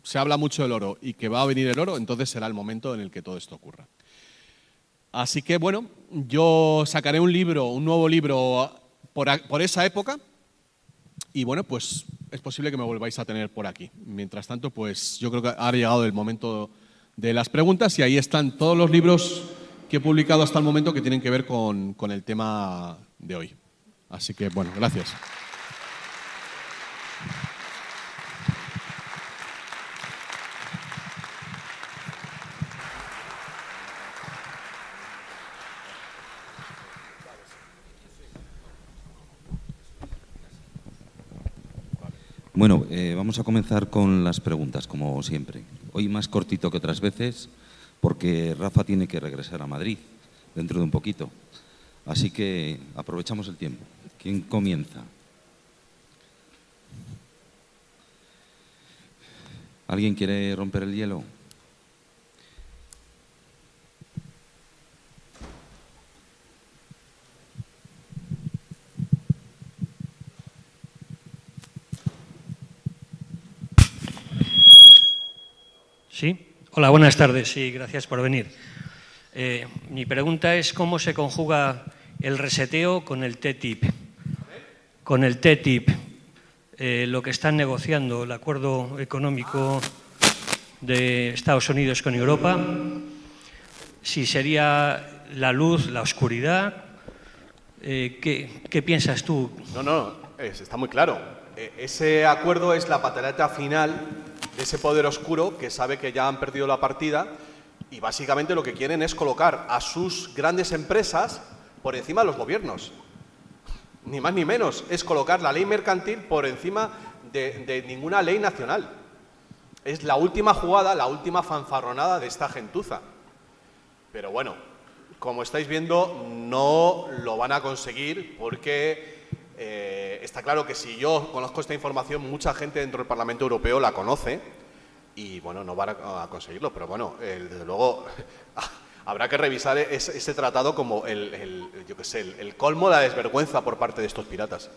se habla mucho del oro y que va a venir el oro, entonces será el momento en el que todo esto ocurra. Así que bueno, yo sacaré un nuevo libro por esa época y bueno, pues es posible que me volváis a tener por aquí. Mientras tanto, pues yo creo que ha llegado el momento de las preguntas y ahí están todos los libros que he publicado hasta el momento que tienen que ver con el tema de hoy. Así que bueno, gracias. Bueno, vamos a comenzar con las preguntas, como siempre. Hoy más cortito que otras veces, porque Rafa tiene que regresar a Madrid dentro de un poquito. Así que aprovechamos el tiempo. ¿Quién comienza? ¿Alguien quiere romper el hielo? Sí. Hola, buenas tardes. Sí, gracias por venir. Mi pregunta es cómo se conjuga el reseteo con el TTIP. Con el TTIP, lo que están negociando, el acuerdo económico de Estados Unidos con Europa, si sería la luz, la oscuridad, ¿qué piensas tú? No, está muy claro. Ese acuerdo es la pataleta final de ese poder oscuro que sabe que ya han perdido la partida y básicamente lo que quieren es colocar a sus grandes empresas por encima de los gobiernos. Ni más ni menos. Es colocar la ley mercantil por encima de ninguna ley nacional. Es la última jugada, la última fanfarronada de esta gentuza. Pero bueno, como estáis viendo, no lo van a conseguir porque está claro que si yo conozco esta información, mucha gente dentro del Parlamento Europeo la conoce y, bueno, no van a conseguirlo. Pero, bueno, desde luego, habrá que revisar ese tratado como yo qué sé, el colmo de la desvergüenza por parte de estos piratas.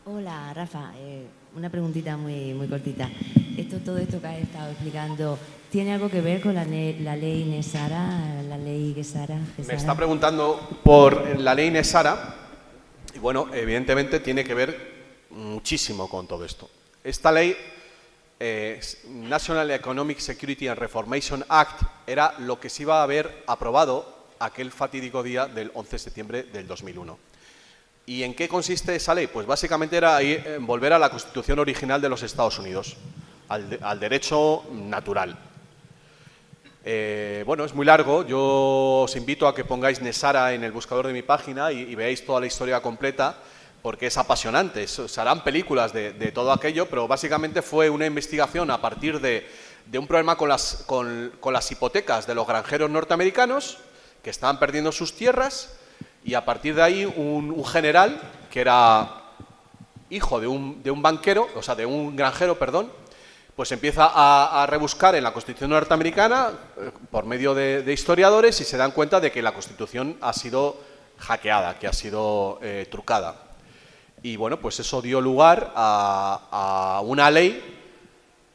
Hola, Rafa. Una preguntita muy cortita. Todo esto que has estado explicando, ¿tiene algo que ver con la ley Nesara, la ley Gesara? Me está preguntando por la ley Nesara y, bueno, evidentemente tiene que ver muchísimo con todo esto. Esta ley, National Economic Security and Reformation Act, era lo que se iba a haber aprobado aquel fatídico día del 11 de septiembre del 2001. ¿Y en qué consiste esa ley? Pues básicamente era volver a la Constitución original de los Estados Unidos, al derecho natural. Bueno, es muy largo. Yo os invito a que pongáis Nesara en el buscador de mi página y veáis toda la historia completa, porque es apasionante. Se harán películas de todo aquello, pero básicamente fue una investigación a partir de un problema con las hipotecas de los granjeros norteamericanos que estaban perdiendo sus tierras. Y a partir de ahí un general, que era hijo de un banquero, o sea, de un granjero, perdón, pues empieza a rebuscar en la Constitución norteamericana por medio de historiadores y se dan cuenta de que la Constitución ha sido hackeada, que ha sido trucada. Y, bueno, pues eso dio lugar a una ley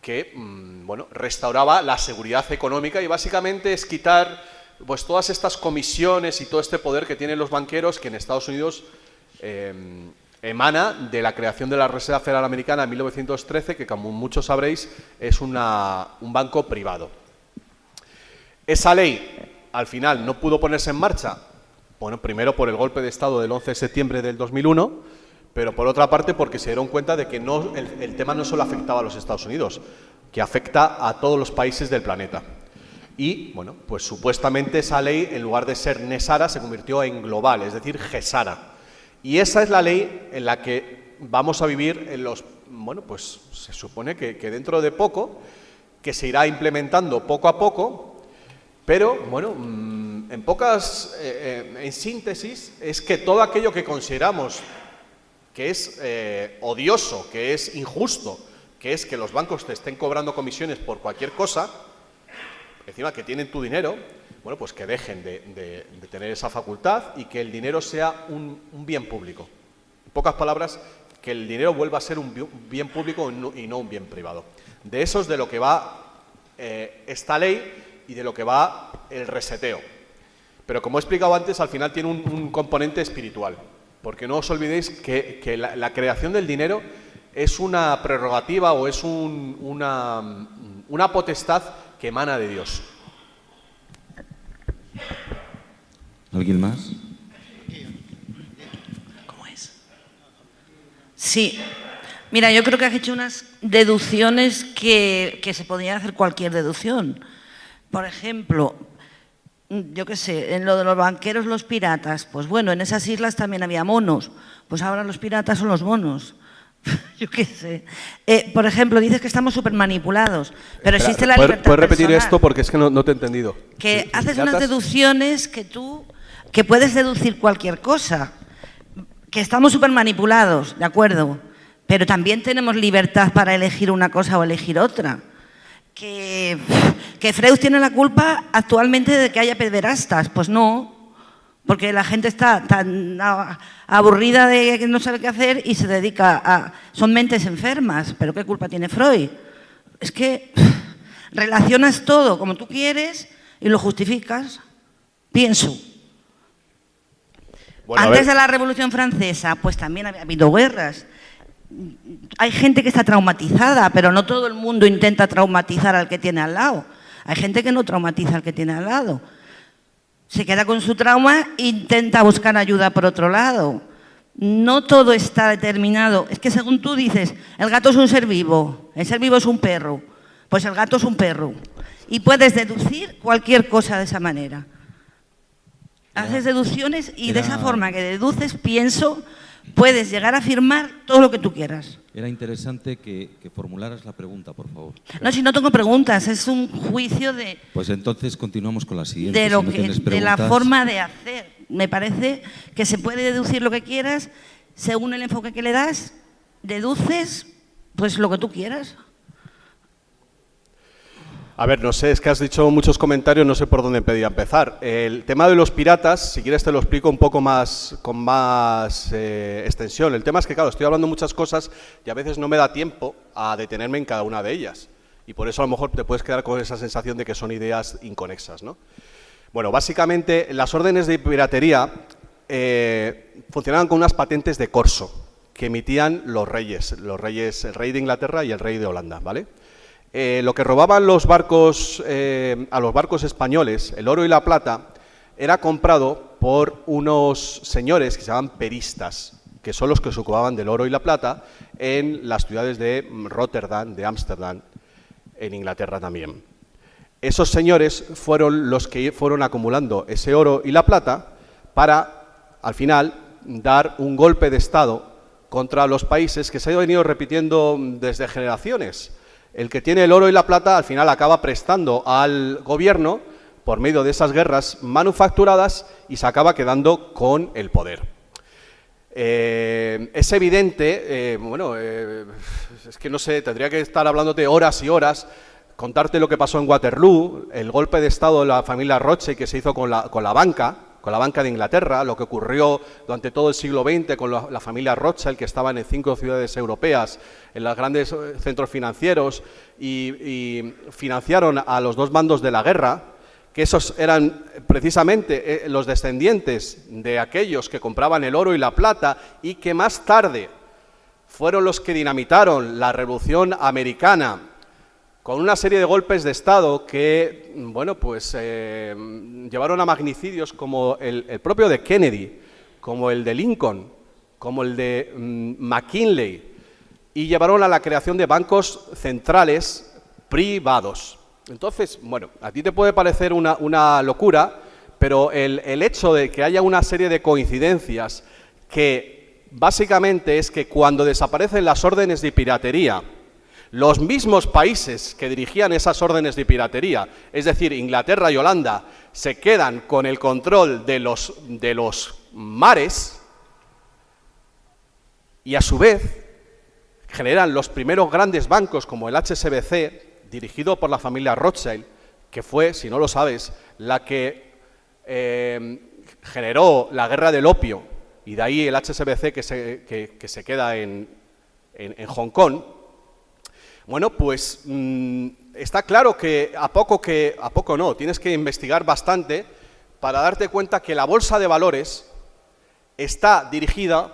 que, bueno, restauraba la seguridad económica y básicamente es quitar pues todas estas comisiones y todo este poder que tienen los banqueros, que en Estados Unidos emana de la creación de la Reserva Federal Americana en 1913, que, como muchos sabréis, es un banco privado. Esa ley, al final, no pudo ponerse en marcha, bueno, primero por el golpe de Estado del 11 de septiembre del 2001, pero por otra parte porque se dieron cuenta de que el tema no solo afectaba a los Estados Unidos, que afecta a todos los países del planeta. Y, bueno, pues supuestamente esa ley, en lugar de ser Nesara, se convirtió en global, es decir, Gesara. Y esa es la ley en la que vamos a vivir bueno, pues se supone que dentro de poco, que se irá implementando poco a poco, pero, bueno, en síntesis, es que todo aquello que consideramos que es odioso, que es injusto, que es que los bancos te estén cobrando comisiones por cualquier cosa, encima que tienen tu dinero, bueno, pues que dejen de tener esa facultad y que el dinero sea un bien público. En pocas palabras, que el dinero vuelva a ser un bien público y no un bien privado. De eso es de lo que va esta ley y de lo que va el reseteo. Pero, como he explicado antes, al final tiene un componente espiritual, porque no os olvidéis que la creación del dinero es una prerrogativa o es una potestad que emana de Dios. ¿Alguien más? ¿Cómo es? Sí. Mira, yo creo que has hecho unas deducciones que se podrían hacer cualquier deducción. Por ejemplo, yo qué sé, en lo de los banqueros, los piratas, pues bueno, en esas islas también había monos, pues ahora los piratas son los monos. Yo qué sé. Por ejemplo, dices que estamos súper manipulados, pero existe la libertad ¿Puedes repetir personal? esto? Porque es que no te he entendido. Que haces unas deducciones que puedes deducir cualquier cosa. Que estamos súper manipulados, de acuerdo, pero también tenemos libertad para elegir una cosa o elegir otra. Que Freud tiene la culpa actualmente de que haya pederastas, pues no. Porque la gente está tan aburrida de que no sabe qué hacer y se dedica son mentes enfermas. ¿Pero qué culpa tiene Freud? Es que relacionas todo como tú quieres y lo justificas. Pienso. Bueno, Antes de la Revolución Francesa, pues también había habido guerras. Hay gente que está traumatizada, pero no todo el mundo intenta traumatizar al que tiene al lado. Hay gente que no traumatiza al que tiene al lado. Se queda con su trauma e intenta buscar ayuda por otro lado. No todo está determinado. Es que según tú dices, el gato es un ser vivo, el ser vivo es un perro, pues el gato es un perro. Y puedes deducir cualquier cosa de esa manera. Haces deducciones y de esa forma que deduces, pienso, puedes llegar a afirmar todo lo que tú quieras. Era interesante que formularas la pregunta, por favor. No, si no tengo preguntas, es un juicio de... Pues entonces continuamos con la siguiente. De, lo Si no que, tienes de la preguntas. forma de hacer. Me parece que se puede deducir lo que quieras, según el enfoque que le das, deduces pues lo que tú quieras. A ver, no sé, es que has dicho muchos comentarios, no sé por dónde pedía empezar. El tema de los piratas, si quieres te lo explico un poco más, con más extensión. El tema es que, claro, estoy hablando muchas cosas y a veces no me da tiempo a detenerme en cada una de ellas. Y por eso a lo mejor te puedes quedar con esa sensación de que son ideas inconexas, ¿no? Bueno, básicamente las órdenes de piratería funcionaban con unas patentes de corso que emitían los reyes, el rey de Inglaterra y el rey de Holanda, ¿vale? Lo que robaban los barcos a los barcos españoles, el oro y la plata, era comprado por unos señores que se llaman peristas, que son los que se ocupaban del oro y la plata en las ciudades de Rotterdam, de Ámsterdam, en Inglaterra también. Esos señores fueron los que fueron acumulando ese oro y la plata para, al final, dar un golpe de Estado contra los países que se ha venido repitiendo desde generaciones. El que tiene el oro y la plata, al final, acaba prestando al gobierno por medio de esas guerras manufacturadas y se acaba quedando con el poder. Es evidente, es que no sé, tendría que estar hablándote horas y horas, contarte lo que pasó en Waterloo, el golpe de Estado de la familia Rothschild que se hizo con la banca de Inglaterra, lo que ocurrió durante todo el siglo XX con la familia Rothschild, que estaban en 5 ciudades europeas, en los grandes centros financieros, y financiaron a los dos bandos de la guerra, que esos eran precisamente los descendientes de aquellos que compraban el oro y la plata, y que más tarde fueron los que dinamitaron la Revolución Americana, con una serie de golpes de Estado que, bueno, pues llevaron a magnicidios como el propio de Kennedy, como el de Lincoln, como el de McKinley, y llevaron a la creación de bancos centrales privados. Entonces, bueno, a ti te puede parecer una locura, pero el hecho de que haya una serie de coincidencias que básicamente es que cuando desaparecen las órdenes de piratería, los mismos países que dirigían esas órdenes de piratería, es decir, Inglaterra y Holanda, se quedan con el control de los mares y a su vez generan los primeros grandes bancos como el HSBC, dirigido por la familia Rothschild, que fue, si no lo sabes, la que generó la guerra del opio, y de ahí el HSBC que se queda en Hong Kong. Bueno, pues está claro que a poco no, tienes que investigar bastante para darte cuenta que la bolsa de valores está dirigida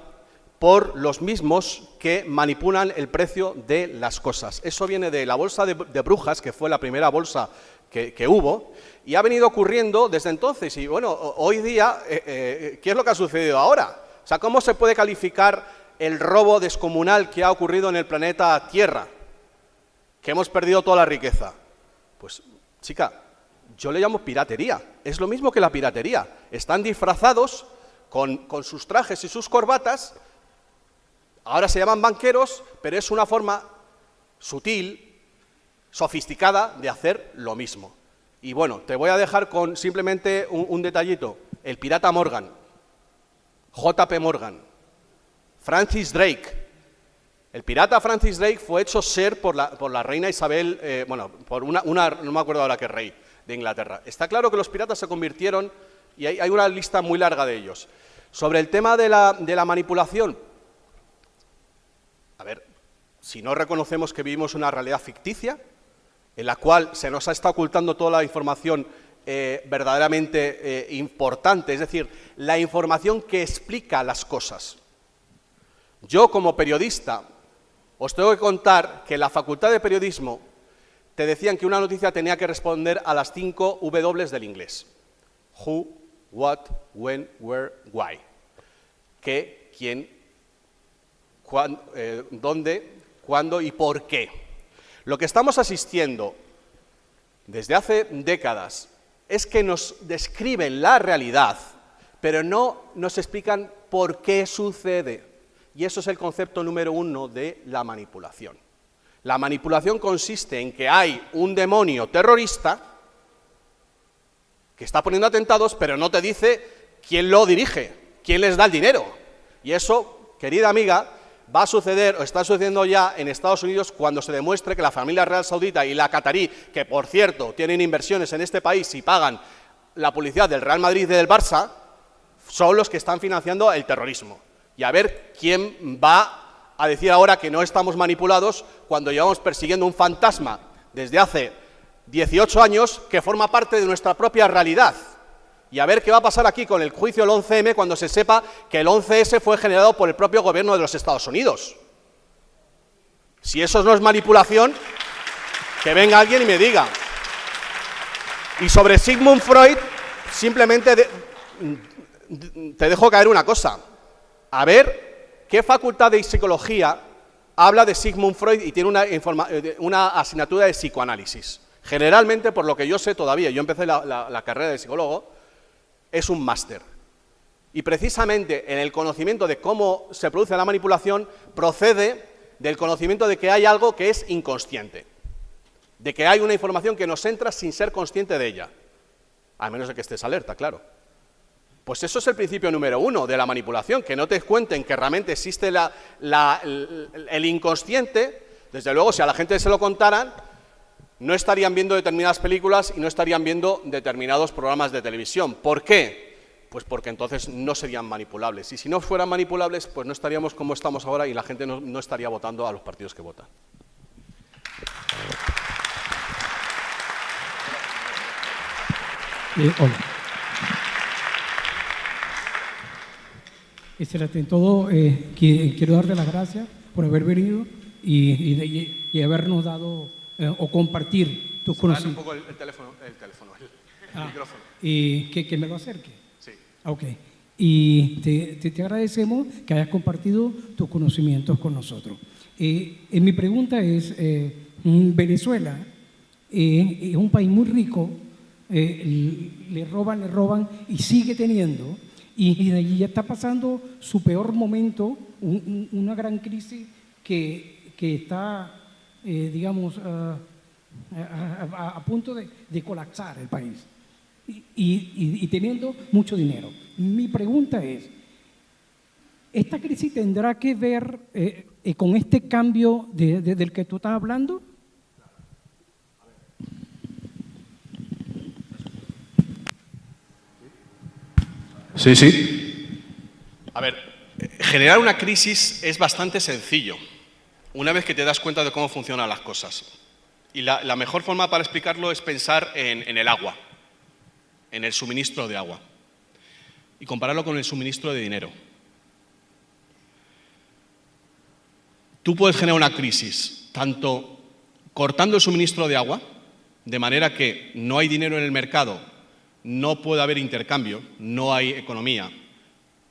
por los mismos que manipulan el precio de las cosas. Eso viene de la bolsa de Brujas, que fue la primera bolsa que hubo, y ha venido ocurriendo desde entonces. Y bueno, hoy día, ¿qué es lo que ha sucedido ahora? O sea, ¿cómo se puede calificar el robo descomunal que ha ocurrido en el planeta Tierra? Que hemos perdido toda la riqueza. Pues, chica, yo le llamo piratería. Es lo mismo que la piratería. Están disfrazados con sus trajes y sus corbatas. Ahora se llaman banqueros, pero es una forma sutil, sofisticada de hacer lo mismo. Y bueno, te voy a dejar con simplemente un detallito. El pirata Morgan, J.P. Morgan, Francis Drake. El pirata Francis Drake fue hecho ser por la reina Isabel, por una no me acuerdo ahora qué rey de Inglaterra. Está claro que los piratas se convirtieron, y hay una lista muy larga de ellos. Sobre el tema de la manipulación, a ver, si no reconocemos que vivimos una realidad ficticia, en la cual se nos está ocultando toda la información verdaderamente importante, es decir, la información que explica las cosas. Yo, como periodista, os tengo que contar que en la Facultad de Periodismo te decían que una noticia tenía que responder a las 5 W del inglés. Who, what, when, where, why. ¿Qué, quién, dónde, cuándo y por qué. Lo que estamos asistiendo desde hace décadas es que nos describen la realidad, pero no nos explican por qué sucede. Y eso es el concepto número 1 de la manipulación. La manipulación consiste en que hay un demonio terrorista que está poniendo atentados, pero no te dice quién lo dirige, quién les da el dinero. Y eso, querida amiga, va a suceder o está sucediendo ya en Estados Unidos cuando se demuestre que la familia real saudita y la catarí, que por cierto tienen inversiones en este país y pagan la publicidad del Real Madrid y del Barça, son los que están financiando el terrorismo. Y a ver quién va a decir ahora que no estamos manipulados cuando llevamos persiguiendo un fantasma desde hace 18 años que forma parte de nuestra propia realidad. Y a ver qué va a pasar aquí con el juicio del 11M cuando se sepa que el 11S fue generado por el propio gobierno de los Estados Unidos. Si eso no es manipulación, que venga alguien y me diga. Y sobre Sigmund Freud, simplemente te dejo caer una cosa. A ver qué facultad de psicología habla de Sigmund Freud y tiene una asignatura de psicoanálisis. Generalmente, por lo que yo sé todavía, yo empecé la carrera de psicólogo, es un máster. Y precisamente en el conocimiento de cómo se produce la manipulación procede del conocimiento de que hay algo que es inconsciente, de que hay una información que nos entra sin ser consciente de ella, a menos de que estés alerta, claro. Pues eso es el principio número 1 de la manipulación, que no te cuenten que realmente existe el inconsciente. Desde luego, si a la gente se lo contaran, no estarían viendo determinadas películas y no estarían viendo determinados programas de televisión. ¿Por qué? Pues porque entonces no serían manipulables. Y si no fueran manipulables, pues no estaríamos como estamos ahora y la gente no estaría votando a los partidos que votan. Hola. Ante todo, quiero darte las gracias por haber venido y habernos dado o compartir tus conocimientos. Un poco el teléfono, el micrófono. Y que me lo acerque. Sí. Ok. Y te agradecemos que hayas compartido tus conocimientos con nosotros. Mi pregunta es, Venezuela es un país muy rico, le roban y sigue teniendo, y ya está pasando su peor momento, una gran crisis que está, digamos, a punto de colapsar el país y teniendo mucho dinero. Mi pregunta es, ¿esta crisis tendrá que ver con este cambio del que tú estás hablando? Sí. A ver, generar una crisis es bastante sencillo, una vez que te das cuenta de cómo funcionan las cosas. Y la mejor forma para explicarlo es pensar en el agua, en el suministro de agua, y compararlo con el suministro de dinero. Tú puedes generar una crisis tanto cortando el suministro de agua, de manera que no hay dinero en el mercado, no puede haber intercambio, no hay economía.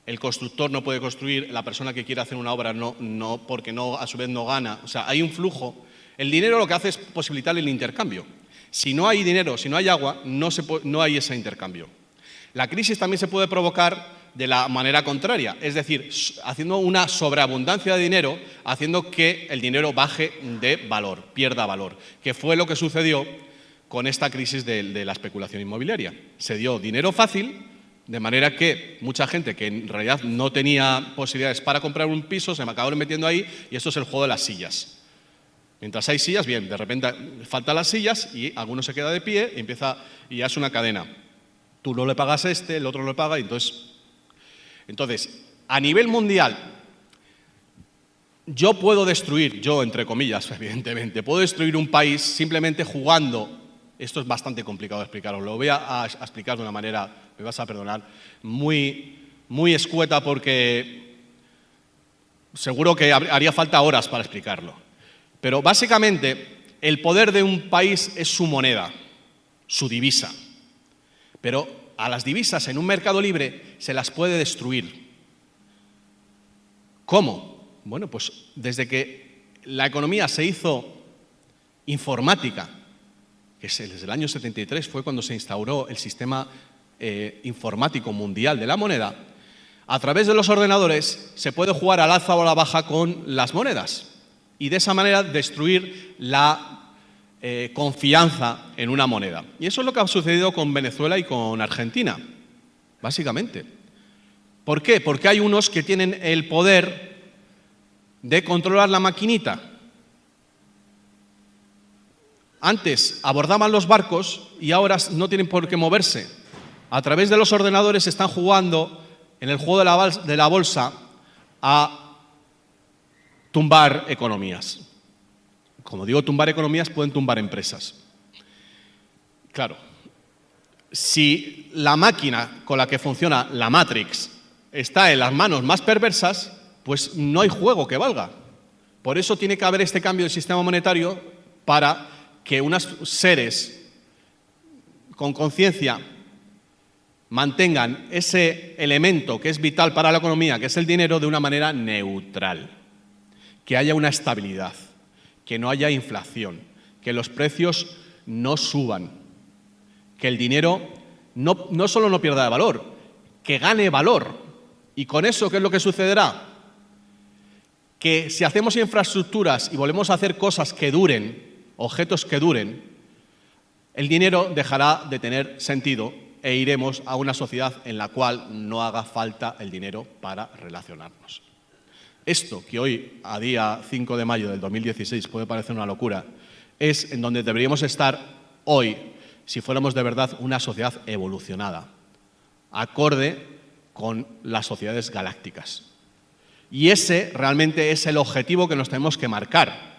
El constructor no puede construir, la persona que quiere hacer una obra no, porque no, a su vez no gana. O sea, hay un flujo. El dinero lo que hace es posibilitar el intercambio. Si no hay dinero, si no hay agua, no hay ese intercambio. La crisis también se puede provocar de la manera contraria, es decir, haciendo una sobreabundancia de dinero, haciendo que el dinero baje de valor, pierda valor, que fue lo que sucedió con esta crisis de la especulación inmobiliaria. Se dio dinero fácil, de manera que mucha gente que en realidad no tenía posibilidades para comprar un piso se me acabaron metiendo ahí, y esto es el juego de las sillas. Mientras hay sillas, bien, de repente faltan las sillas y alguno se queda de pie y ya es una cadena. Tú no le pagas el otro no le paga, y entonces, a nivel mundial, yo puedo destruir, entre comillas, evidentemente, puedo destruir un país simplemente jugando. Esto es bastante complicado de explicaros, lo voy a explicar de una manera, me vas a perdonar, muy, muy escueta, porque seguro que haría falta horas para explicarlo. Pero básicamente el poder de un país es su moneda, su divisa. Pero a las divisas en un mercado libre se las puede destruir. ¿Cómo? Bueno, pues desde que la economía se hizo informática, que desde el año 73 fue cuando se instauró el sistema informático mundial de la moneda, a través de los ordenadores se puede jugar al alza o a la baja con las monedas y de esa manera destruir la confianza en una moneda. Y eso es lo que ha sucedido con Venezuela y con Argentina, básicamente. ¿Por qué? Porque hay unos que tienen el poder de controlar la maquinita. Antes abordaban los barcos y ahora no tienen por qué moverse. A través de los ordenadores están jugando en el juego de la bolsa a tumbar economías. Como digo, tumbar economías, pueden tumbar empresas. Claro, si la máquina con la que funciona la Matrix está en las manos más perversas, pues no hay juego que valga. Por eso tiene que haber este cambio del sistema monetario para que unos seres con conciencia mantengan ese elemento que es vital para la economía, que es el dinero, de una manera neutral. Que haya una estabilidad, que no haya inflación, que los precios no suban, que el dinero no solo no pierda de valor, que gane valor. Y con eso, ¿qué es lo que sucederá? Que si hacemos infraestructuras y volvemos a hacer cosas que duren, objetos que duren, el dinero dejará de tener sentido e iremos a una sociedad en la cual no haga falta el dinero para relacionarnos. Esto, que hoy, a día 5 de mayo del 2016, puede parecer una locura, es en donde deberíamos estar hoy si fuéramos de verdad una sociedad evolucionada, acorde con las sociedades galácticas. Y ese realmente es el objetivo que nos tenemos que marcar,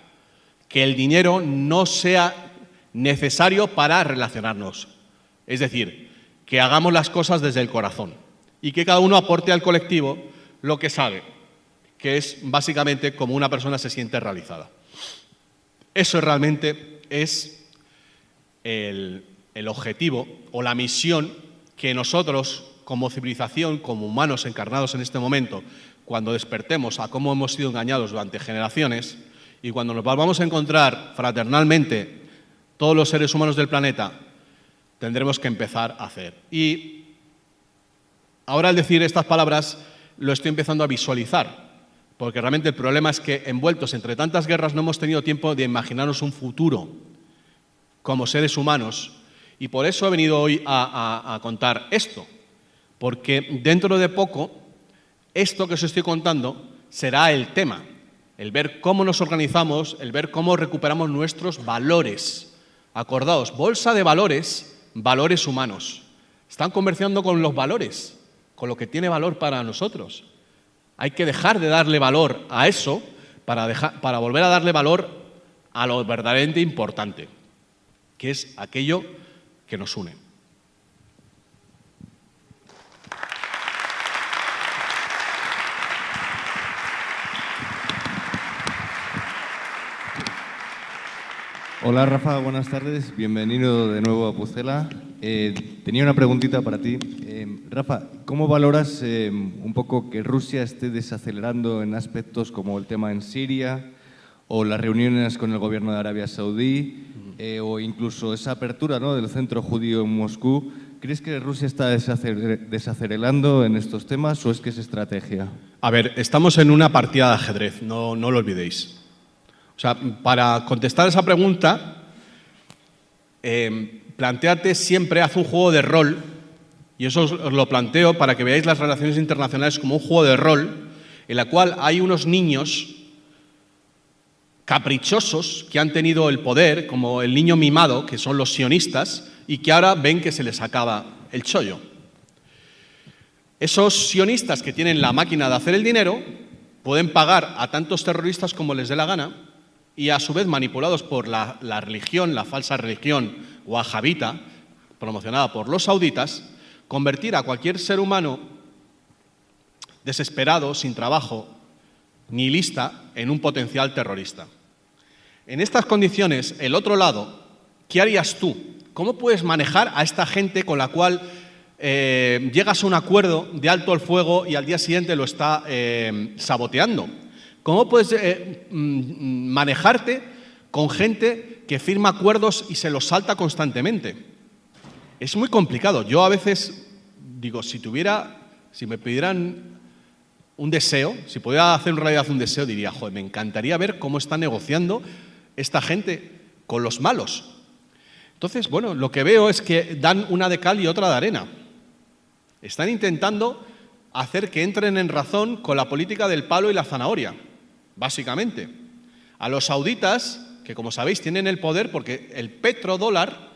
que el dinero no sea necesario para relacionarnos. Es decir, que hagamos las cosas desde el corazón y que cada uno aporte al colectivo lo que sabe, que es básicamente como una persona se siente realizada. Eso realmente es el objetivo o la misión que nosotros, como civilización, como humanos encarnados en este momento, cuando despertemos a cómo hemos sido engañados durante generaciones y cuando nos volvamos a encontrar fraternalmente todos los seres humanos del planeta, tendremos que empezar a hacer. Y ahora, al decir estas palabras, lo estoy empezando a visualizar, porque realmente el problema es que, envueltos entre tantas guerras, no hemos tenido tiempo de imaginarnos un futuro como seres humanos. Y por eso he venido hoy a contar esto, porque dentro de poco, esto que os estoy contando será el tema, el ver cómo nos organizamos, el ver cómo recuperamos nuestros valores. Acordaos, bolsa de valores, valores humanos. Están comerciando con los valores, con lo que tiene valor para nosotros. Hay que dejar de darle valor a eso para volver a darle valor a lo verdaderamente importante, que es aquello que nos une. Hola Rafa, buenas tardes, bienvenido de nuevo a Pucela. Tenía una preguntita para ti. Rafa, ¿cómo valoras un poco que Rusia esté desacelerando en aspectos como el tema en Siria o las reuniones con el gobierno de Arabia Saudí o incluso esa apertura, ¿no?, del centro judío en Moscú? ¿Crees que Rusia está desacelerando en estos temas o es que es estrategia? A ver, estamos en una partida de ajedrez, no lo olvidéis. O sea, para contestar esa pregunta, plantéate siempre, haz un juego de rol, y eso os lo planteo para que veáis las relaciones internacionales como un juego de rol, en la cual hay unos niños caprichosos que han tenido el poder, como el niño mimado, que son los sionistas, y que ahora ven que se les acaba el chollo. Esos sionistas que tienen la máquina de hacer el dinero pueden pagar a tantos terroristas como les dé la gana, y a su vez manipulados por la religión, la falsa religión wahabita, promocionada por los sauditas, convertir a cualquier ser humano desesperado, sin trabajo, nihilista, en un potencial terrorista. En estas condiciones, el otro lado, ¿qué harías tú? ¿Cómo puedes manejar a esta gente con la cual llegas a un acuerdo de alto el fuego y al día siguiente lo está saboteando? ¿Cómo puedes manejarte con gente que firma acuerdos y se los salta constantemente? Es muy complicado. Yo a veces digo, si me pidieran un deseo, si pudiera hacer en realidad un deseo, diría, joder, me encantaría ver cómo está negociando esta gente con los malos. Entonces, bueno, lo que veo es que dan una de cal y otra de arena. Están intentando hacer que entren en razón con la política del palo y la zanahoria, básicamente. A los sauditas, que como sabéis tienen el poder porque el petrodólar,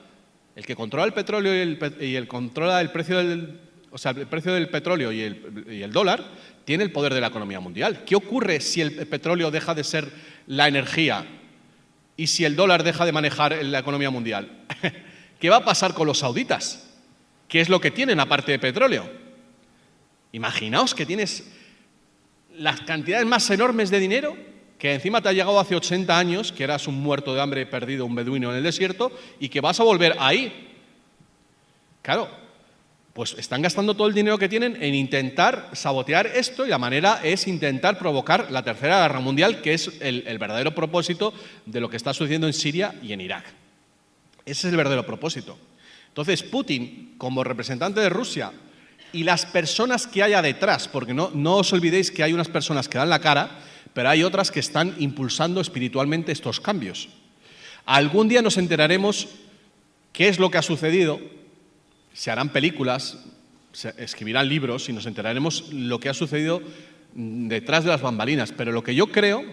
el que controla el petróleo y el controla el precio del, o sea, el precio del petróleo y el dólar, tiene el poder de la economía mundial. ¿Qué ocurre si el petróleo deja de ser la energía y si el dólar deja de manejar la economía mundial? ¿Qué va a pasar con los sauditas? ¿Qué es lo que tienen aparte de petróleo? Imaginaos que tienes las cantidades más enormes de dinero que encima te ha llegado hace 80 años, que eras un muerto de hambre perdido, un beduino en el desierto, y que vas a volver ahí. Claro, pues están gastando todo el dinero que tienen en intentar sabotear esto, y la manera es intentar provocar la Tercera Guerra Mundial, que es el verdadero propósito de lo que está sucediendo en Siria y en Irak. Ese es el verdadero propósito. Entonces, Putin, como representante de Rusia, y las personas que haya detrás, porque no os olvidéis que hay unas personas que dan la cara, pero hay otras que están impulsando espiritualmente estos cambios. Algún día nos enteraremos qué es lo que ha sucedido, se harán películas, se escribirán libros y nos enteraremos lo que ha sucedido detrás de las bambalinas. Pero lo que yo creo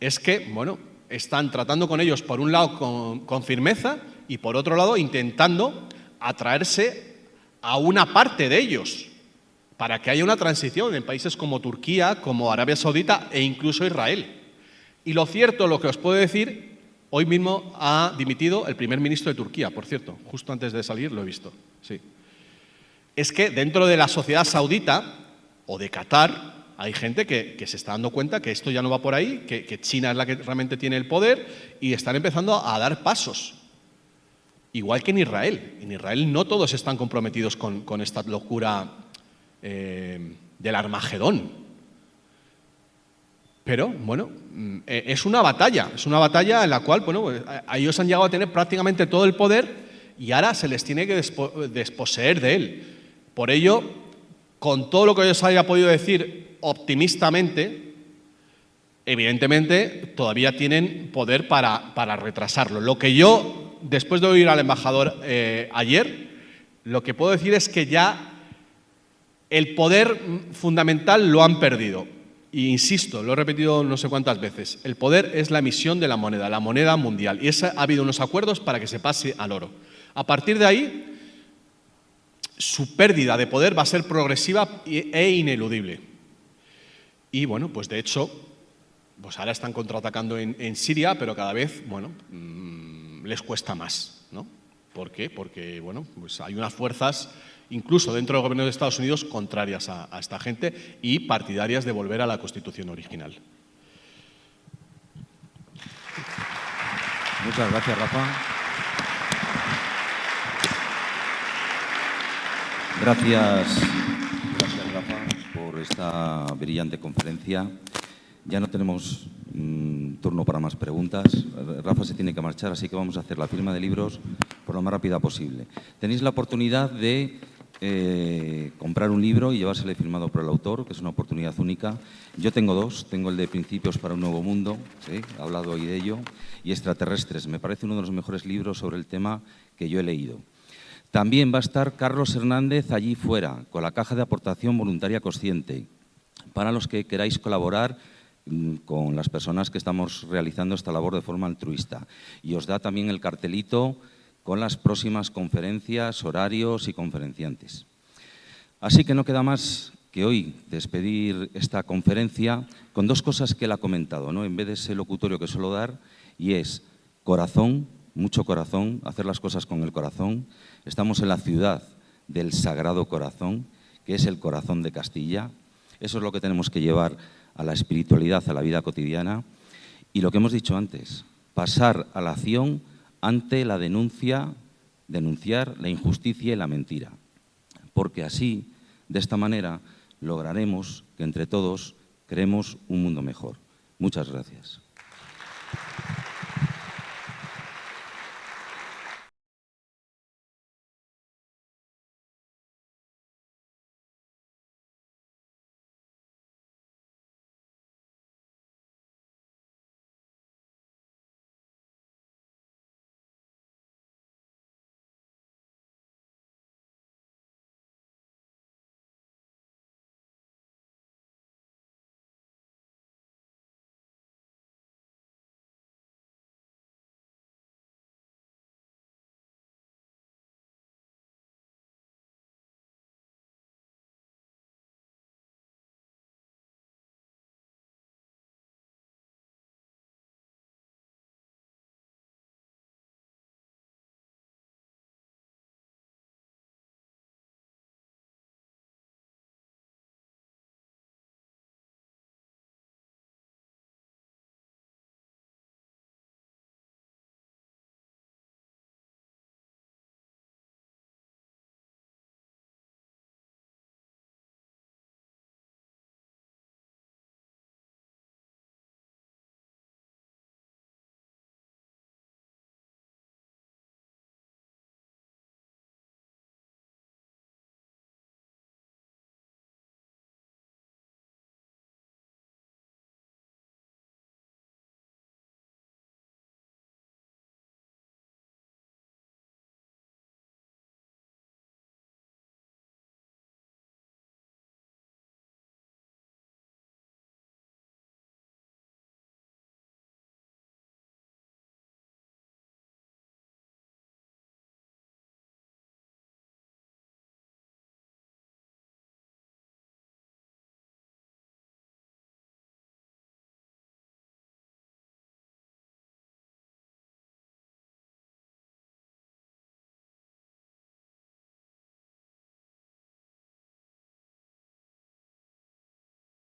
es que, bueno, están tratando con ellos, por un lado, con firmeza y por otro lado, intentando atraerse a una parte de ellos para que haya una transición en países como Turquía, como Arabia Saudita e incluso Israel. Y lo cierto, lo que os puedo decir, hoy mismo ha dimitido el primer ministro de Turquía, por cierto, justo antes de salir lo he visto, sí. Es que dentro de la sociedad saudita o de Qatar hay gente que se está dando cuenta que esto ya no va por ahí, que China es la que realmente tiene el poder y están empezando a dar pasos. Igual que en Israel. En Israel no todos están comprometidos con esta locura del Armagedón. Pero, bueno, es una batalla en la cual, bueno, ellos han llegado a tener prácticamente todo el poder y ahora se les tiene que desposeer de él. Por ello, con todo lo que yo os haya podido decir optimistamente, evidentemente todavía tienen poder para retrasarlo. Lo que yo, después de oír al embajador ayer, lo que puedo decir es que ya el poder fundamental lo han perdido. Y insisto, lo he repetido no sé cuántas veces, el poder es la emisión de la moneda mundial. Y ha habido unos acuerdos para que se pase al oro. A partir de ahí, su pérdida de poder va a ser progresiva e ineludible. Y bueno, pues de hecho, pues ahora están contraatacando en Siria, pero cada vez, bueno, les cuesta más, ¿no? ¿Por qué? Porque, bueno, pues hay unas fuerzas, incluso dentro del gobierno de Estados Unidos, contrarias a esta gente y partidarias de volver a la Constitución original. Muchas gracias, Rafa. Gracias, Rafa, por esta brillante conferencia. Ya no tenemos turno para más preguntas. Rafa se tiene que marchar, así que vamos a hacer la firma de libros por lo más rápida posible. Tenéis la oportunidad de comprar un libro y llevárselo firmado por el autor, que es una oportunidad única. Yo tengo dos. Tengo el de Principios para un Nuevo Mundo, ¿sí? He hablado hoy de ello, y Extraterrestres. Me parece uno de los mejores libros sobre el tema que yo he leído. También va a estar Carlos Hernández allí fuera, con la caja de aportación voluntaria consciente, para los que queráis colaborar con las personas que estamos realizando esta labor de forma altruista. Y os da también el cartelito con las próximas conferencias, horarios y conferenciantes. Así que no queda más que hoy despedir esta conferencia con dos cosas que él ha comentado, ¿no? En vez de ese locutorio que suelo dar, y es corazón, mucho corazón, hacer las cosas con el corazón. Estamos en la ciudad del Sagrado Corazón, que es el corazón de Castilla. Eso es lo que tenemos que llevar a la espiritualidad, a la vida cotidiana. Y lo que hemos dicho antes, pasar a la acción ante la denunciar la injusticia y la mentira. Porque así, de esta manera, lograremos que entre todos creemos un mundo mejor. Muchas gracias.